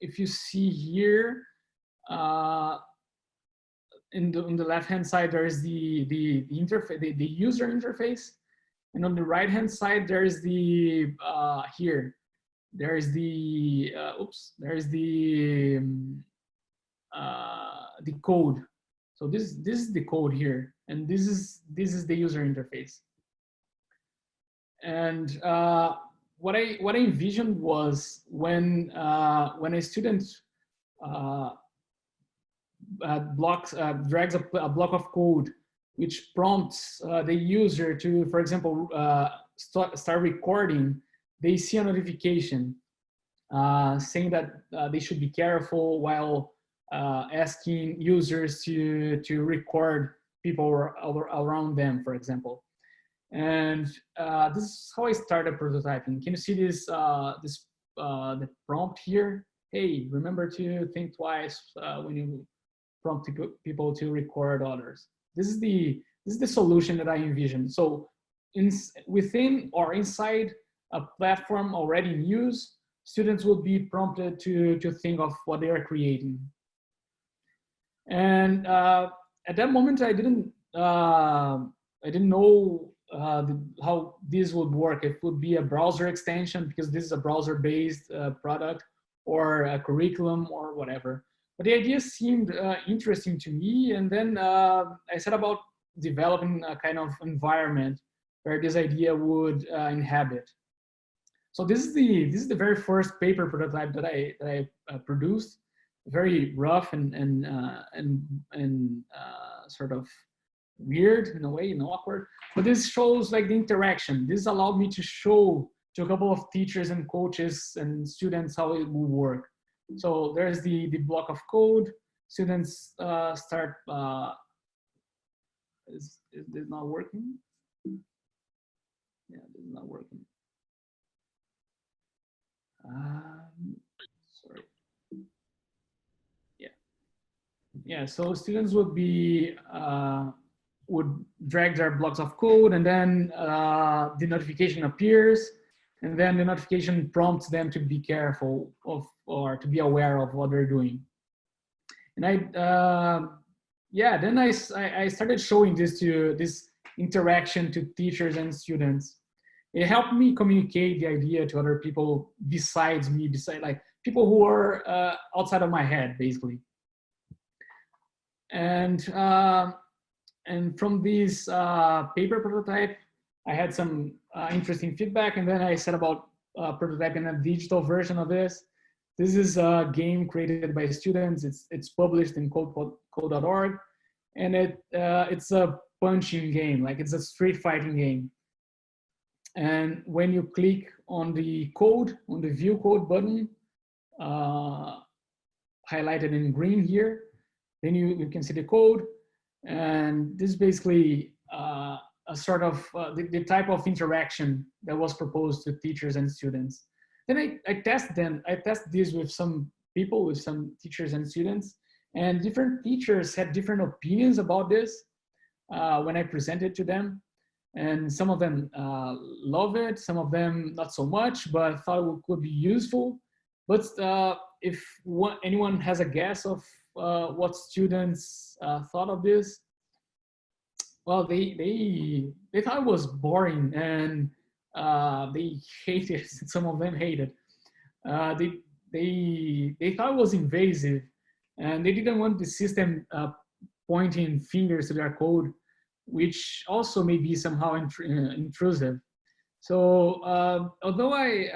if you see here, on the left-hand side, there is the interface, the user interface. And on the right-hand side, there is the, there is the code. So this is the code here, and this is the user interface. And what I envisioned was when a student drags a block of code, which prompts the user to, for example, start recording, they see a notification saying that they should be careful while asking users to record people around them, for example. And this is how I started prototyping. Can you see this, the prompt here? Hey, remember to think twice when you prompt people to record others. This is the solution that I envisioned. So within or inside a platform already in use, students will be prompted to think of what they are creating. And at that moment, I didn't know how this would work. It would be a browser extension because this is a browser-based product, or a curriculum, or whatever. But the idea seemed interesting to me, and then I set about developing a kind of environment where this idea would inhabit. So this is the very first paper prototype that I produced. Very rough and sort of weird in a way, and awkward. But this shows like the interaction. This allowed me to show to a couple of teachers and coaches and students how it will work. So there's the block of code. Students start. Is this not working? Yeah, this is not working. Sorry. Yeah. So students would be would drag their blocks of code, and then the notification appears. And then the notification prompts them to be careful of, or to be aware of what they're doing. And then I started showing this interaction to teachers and students. It helped me communicate the idea to other people besides me, like people who are outside of my head, basically. And from this paper prototype, I had some interesting feedback, and then I set about prototyping a digital version of this. This is a game created by students. It's published in code.org, and it's a punching game, like it's a street fighting game. And when you click on the code, on the view code button, highlighted in green here, then you can see the code, and this is basically a sort of the type of interaction that was proposed to teachers and students. Then I test this with some people, with some teachers and students, and different teachers had different opinions about this when I presented to them. And some of them love it, some of them not so much, but thought it could be useful. But if anyone has a guess of what students thought of this, well, they thought it was boring, and they hated. Some of them hated. They thought it was invasive, and they didn't want the system pointing fingers to their code, which also may be somehow intrusive. So although I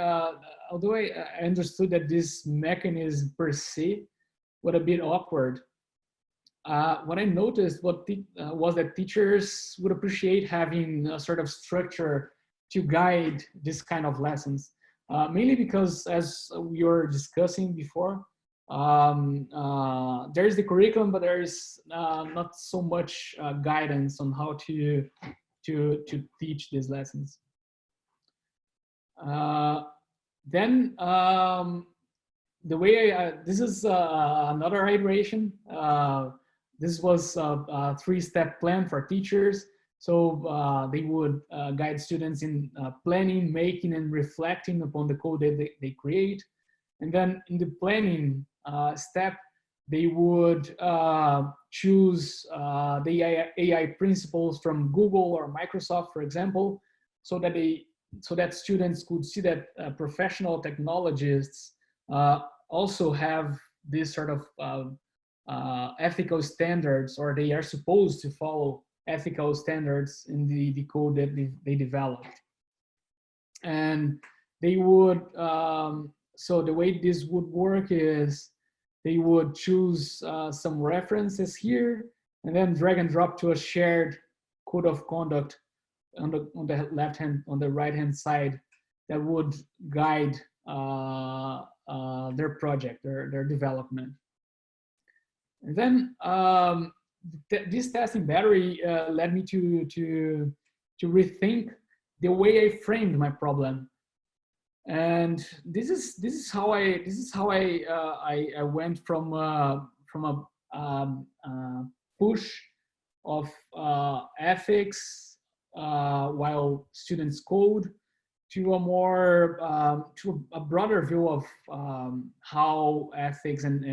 understood that this mechanism per se was a bit awkward, what I noticed was that teachers would appreciate having a sort of structure to guide this kind of lessons, mainly because, as we were discussing before, There's the curriculum, but there's not so much guidance on how to teach these lessons. Then the way this is another iteration. This was a three-step plan for teachers. So they would guide students in planning, making, and reflecting upon the code that they create. And then in the planning step, they would choose the AI principles from Google or Microsoft, for example, so that students could see that professional technologists also have this sort of ethical standards, or they are supposed to follow ethical standards in the code that they developed. And they would, so the way this would work is they would choose some references here and then drag and drop to a shared code of conduct on the left hand, on the right hand side, that would guide their project, their development. And then this testing battery led me to rethink the way I framed my problem. And this is how I went from a push of ethics while students code to a more to a broader view of how ethics and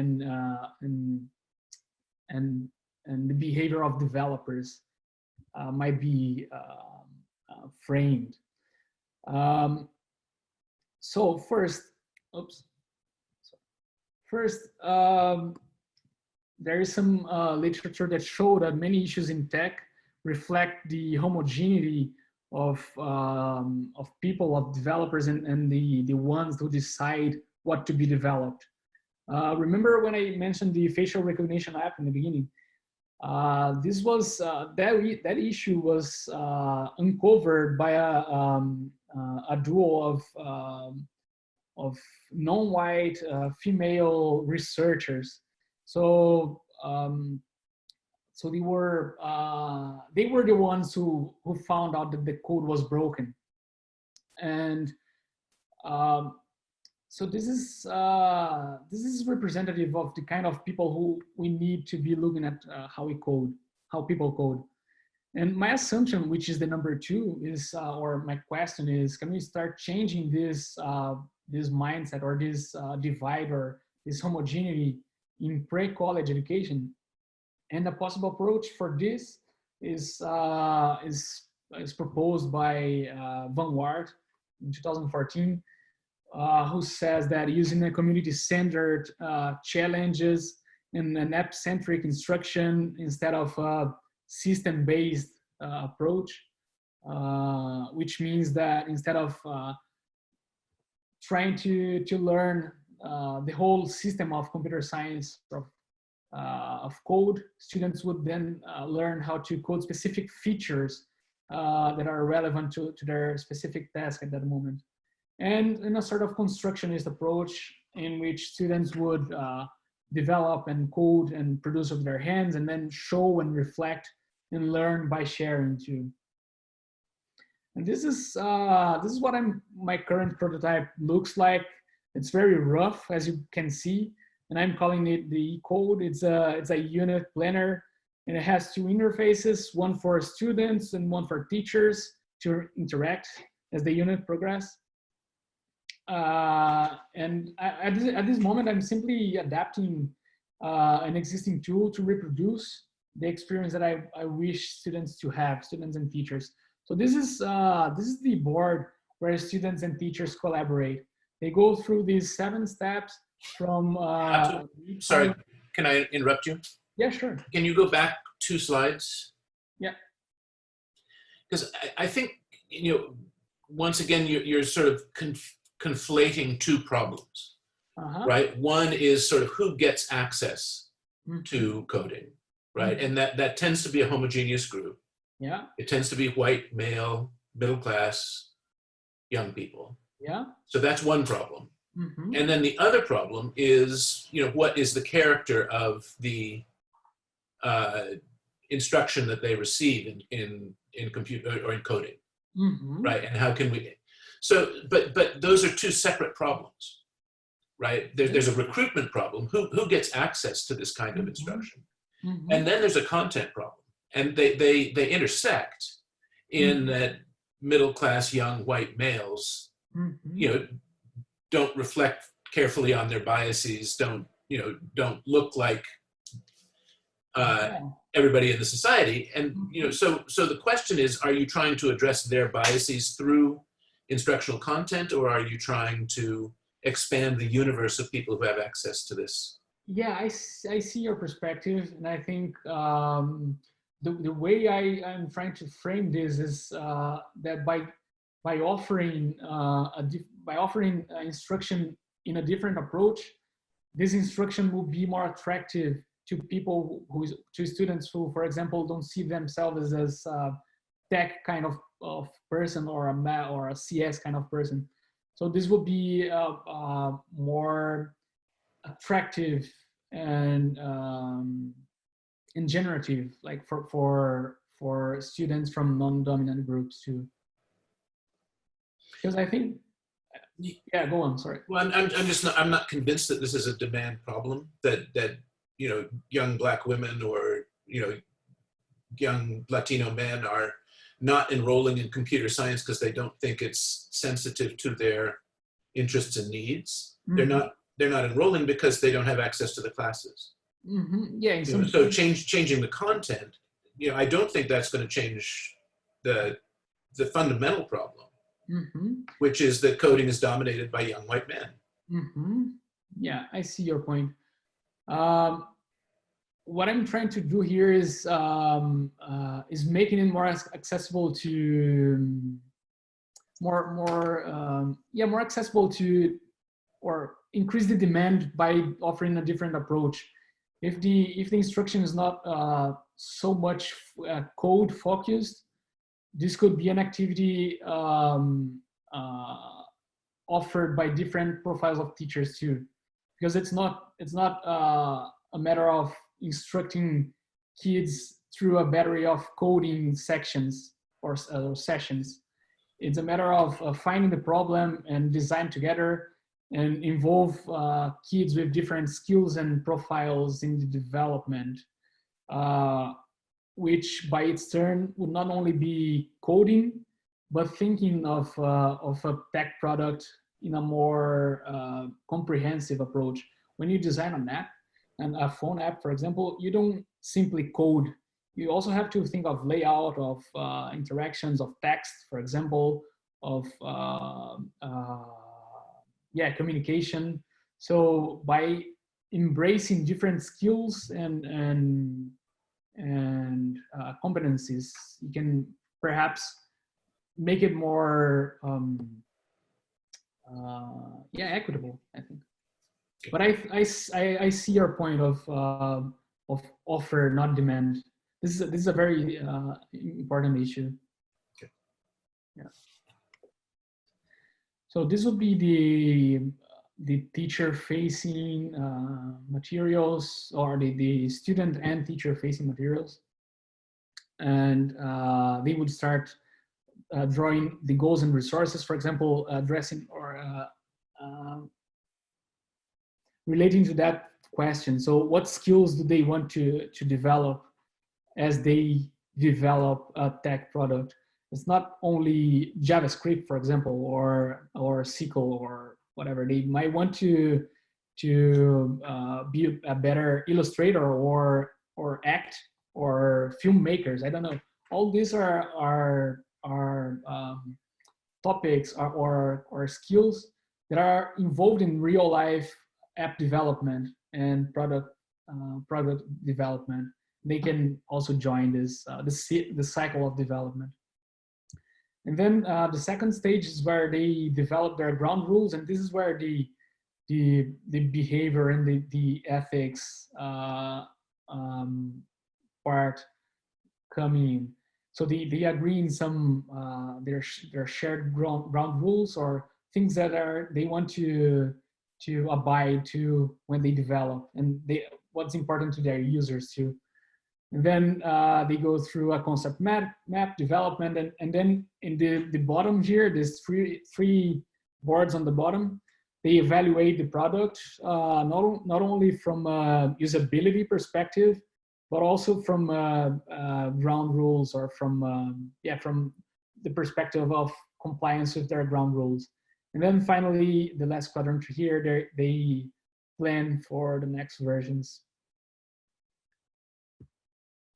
the behavior of developers might be framed. So first, there is some literature that show that many issues in tech reflect the homogeneity of people, of developers, and the ones who decide what to be developed. Remember when I mentioned the facial recognition app in the beginning? This was that issue was uncovered by a duo of non-white female researchers. So so they were the ones who found out that the code was broken, and so this is representative of the kind of people who we need to be looking at how people code. And my assumption, which is the number 2, is or my question is, can we start changing this this mindset, or this divide, or this homogeneity in pre-college education? And a possible approach for this is proposed by Van Wart in 2014, who says that using a community-centered challenges and an app-centric instruction instead of a system-based approach, which means that instead of trying to learn the whole system of computer science of code, students would then learn how to code specific features that are relevant to their specific task at that moment. And in a sort of constructionist approach in which students would develop and code and produce with their hands, and then show and reflect and learn by sharing too. And this is what my current prototype looks like. It's very rough, as you can see, and I'm calling it the EQode. It's a unit planner, and it has 2 interfaces, one for students and one for teachers to interact as the unit progress. And at this moment, I'm simply adapting an existing tool to reproduce the experience that I wish students to have, students and teachers. So this is the board where students and teachers collaborate. They go through these 7 steps from. Sorry, can I interrupt you? Yeah, sure. Can you go back 2 slides? Yeah. Because I think, you know, once again, you're sort of conflating 2 problems, right? One is sort of who gets access to coding, right? And that tends to be a homogeneous group. Yeah. It tends to be white, male, middle class, young people. Yeah. So that's one problem. Mm-hmm. And then the other problem is, what is the character of the instruction that they receive in computer or in coding, Mm-hmm. right? And how can we? So, but those are two separate problems, right? There's a recruitment problem. Who gets access to this kind of instruction? Mm-hmm. And then there's a content problem, and they intersect in that middle class young white males, don't reflect carefully on their biases, don't look like everybody in the society. And so the question is, are you trying to address their biases through instructional content, or are you trying to expand the universe of people who have access to this? Yeah, I see your perspective, and I think the way I'm trying to frame this is that by offering instruction in a different approach, this instruction will be more attractive to people to students who, for example, don't see themselves as a tech kind of person or a CS kind of person. So this will be more attractive and generative, like for students from non-dominant groups too. Because I think, yeah, go on. Sorry. Well, I'm not convinced that this is a demand problem, that young Black women or young Latino men are not enrolling in computer science because they don't think it's sensitive to their interests and needs. Mm-hmm. They're not enrolling because they don't have access to the classes. Mm-hmm. Yeah. So changing the content, I don't think that's going to change the fundamental problem, which is that coding is dominated by young white men. Mm-hmm. Yeah, I see your point. What I'm trying to do here is making it more accessible to more accessible to, or increase the demand by offering a different approach. If the instruction is not so much code focused, this could be an activity offered by different profiles of teachers too, because it's not a matter of instructing kids through a battery of coding sections or sessions. It's a matter of finding the problem and design together and involve kids with different skills and profiles in the development, which by its turn would not only be coding, but thinking of a tech product in a more comprehensive approach. When you design an app, and a phone app, for example, you don't simply code. You also have to think of layout, of interactions, of text, for example, of communication. So by embracing different skills and competencies, you can perhaps make it more equitable, I think. But I see your point of offer, not demand. This is a very important issue. Okay. Yeah. So this would be the teacher-facing materials, or the student and teacher-facing materials, and they would start drawing the goals and resources. For example, addressing or relating to that question. So what skills do they want to develop as they develop a tech product? It's not only JavaScript, for example, or SQL or whatever. They might want to be a better illustrator or act or filmmakers. I don't know. All these are topics or skills that are involved in real life app development and product development. They can also join this the cycle of development. And then the second stage is where they develop their ground rules, and this is where the behavior and the ethics part come in. So they agree in some their shared ground rules, or things that they want to to abide to when they develop, and what's important to their users too. And then they go through a concept map development, and then in the bottom here, there's three boards on the bottom. They evaluate the product, not only from a usability perspective, but also from ground rules, or from the perspective of compliance with their ground rules. And then finally, the last quadrant here, they plan for the next versions.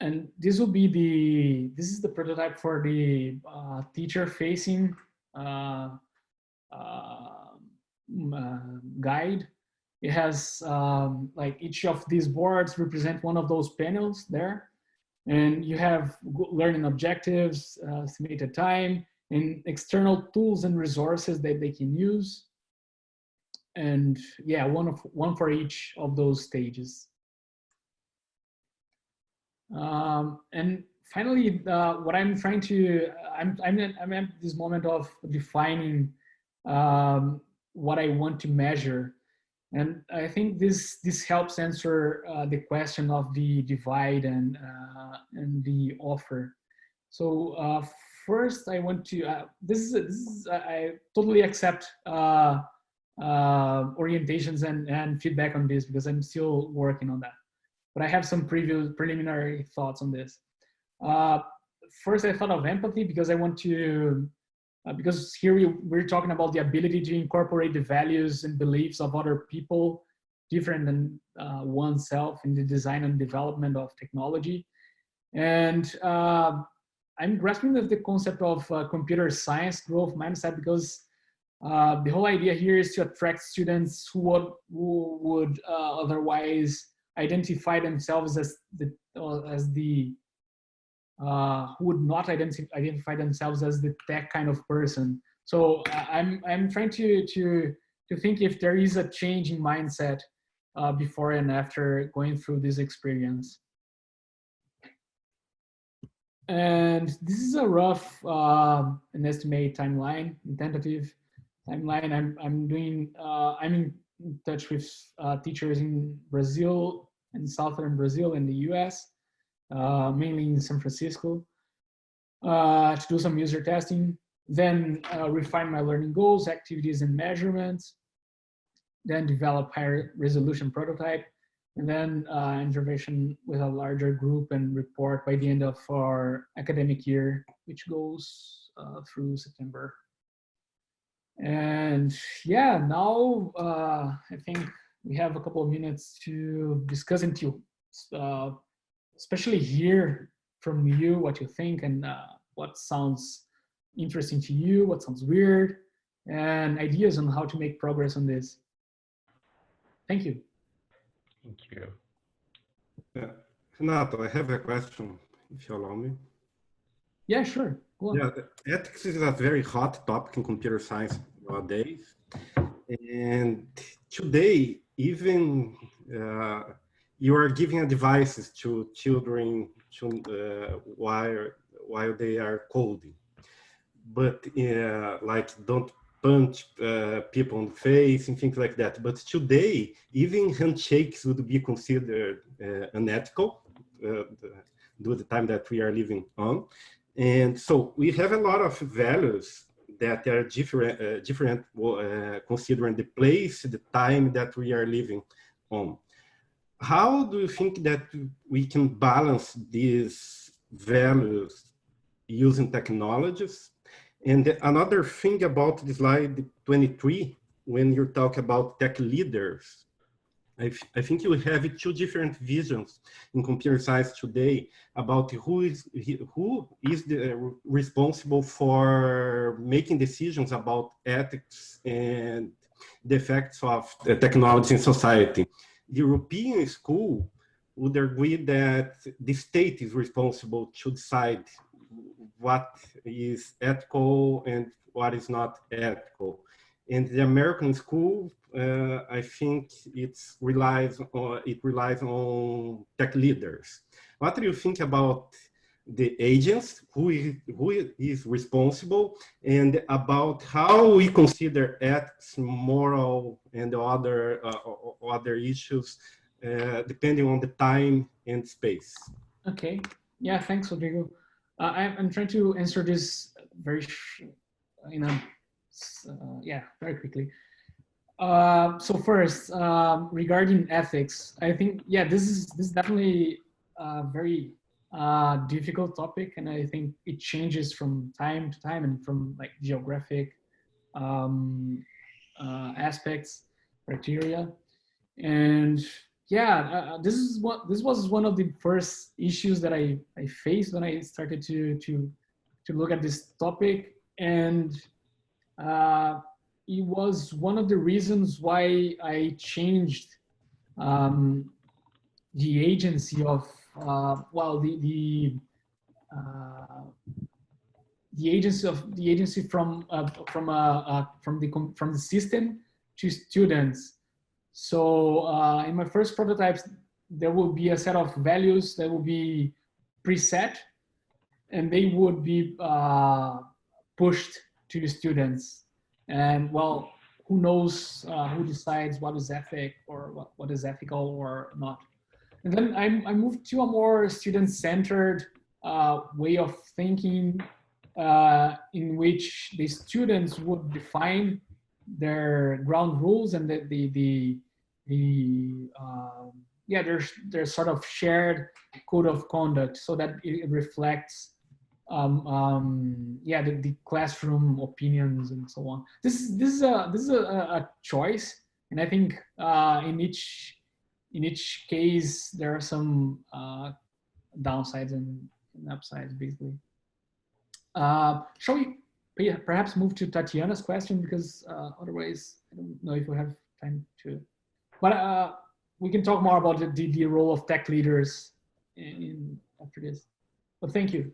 And this will be this is the prototype for the teacher-facing guide. It has like each of these boards represent one of those panels there. And you have learning objectives, estimated time, and external tools and resources that they can use. And yeah, one for each of those stages. And finally, what I'm trying to, I'm at this moment of defining what I want to measure. And I think this helps answer the question of the divide and the offer. So first, I want to, I totally accept orientations and feedback on this, because I'm still working on that. But I have some preliminary thoughts on this. First, I thought of empathy, because I want to, because here we're talking about the ability to incorporate the values and beliefs of other people different than oneself in the design and development of technology. And I'm grasping with the concept of computer science growth mindset, because the whole idea here is to attract students who would otherwise identify themselves as who would not identify themselves as the tech kind of person. So I'm trying to think if there is a change in mindset before and after going through this experience. And this is a rough an estimate timeline, tentative timeline. I'm in touch with teachers in Brazil and southern Brazil and the US, mainly in San Francisco, to do some user testing, then refine my learning goals, activities, and measurements, then develop higher resolution prototype, and then intervention with a larger group and report by the end of our academic year, which goes through September. And yeah, now I think we have a couple of minutes to discuss into, especially hear from you what you think and what sounds interesting to you, what sounds weird, and ideas on how to make progress on this. Thank you. Thank you. Renato, I have a question, if you allow me. Yeah, sure. Go on. Yeah, ethics is a very hot topic in computer science nowadays. And today, even you are giving advices to children while they are coding. But like don't punch people on the face and things like that. But today, even handshakes would be considered unethical due to the time that we are living on. And so we have a lot of values that are different considering the place, the time that we are living on. How do you think that we can balance these values using technologies? And another thing about the slide 23, when you talk about tech leaders, I think you have two different visions in computer science today about who is responsible for making decisions about ethics and the effects of technology in society. The European school would agree that the state is responsible to decide what is ethical and what is not ethical. And the American school, I think it relies on tech leaders. What do you think about the agents, who is responsible, and about how we consider ethics, moral, and other issues, depending on the time and space. Okay. Yeah, thanks, Rodrigo. I'm trying to answer this very, very quickly. So first, regarding ethics, I think, yeah, this is definitely a very difficult topic, and I think it changes from time to time and from like geographic aspects, criteria, and yeah, this was one of the first issues that I faced when I started to look at this topic, and it was one of the reasons why I changed the agency of the agency from the system to students. So in my first prototypes, there will be a set of values that will be preset, and they would be pushed to the students. And well, who knows who decides what is ethic or what is ethical or not. And then I moved to a more student-centered way of thinking, in which the students would define their ground rules and their sort of shared code of conduct, so that it reflects the classroom opinions and so on. This is a choice, and I think in each case there are some downsides and upsides, basically. Shall we perhaps move to Tatiana's question, because otherwise I don't know if we have time to. But we can talk more about the role of tech leaders after this. But thank you.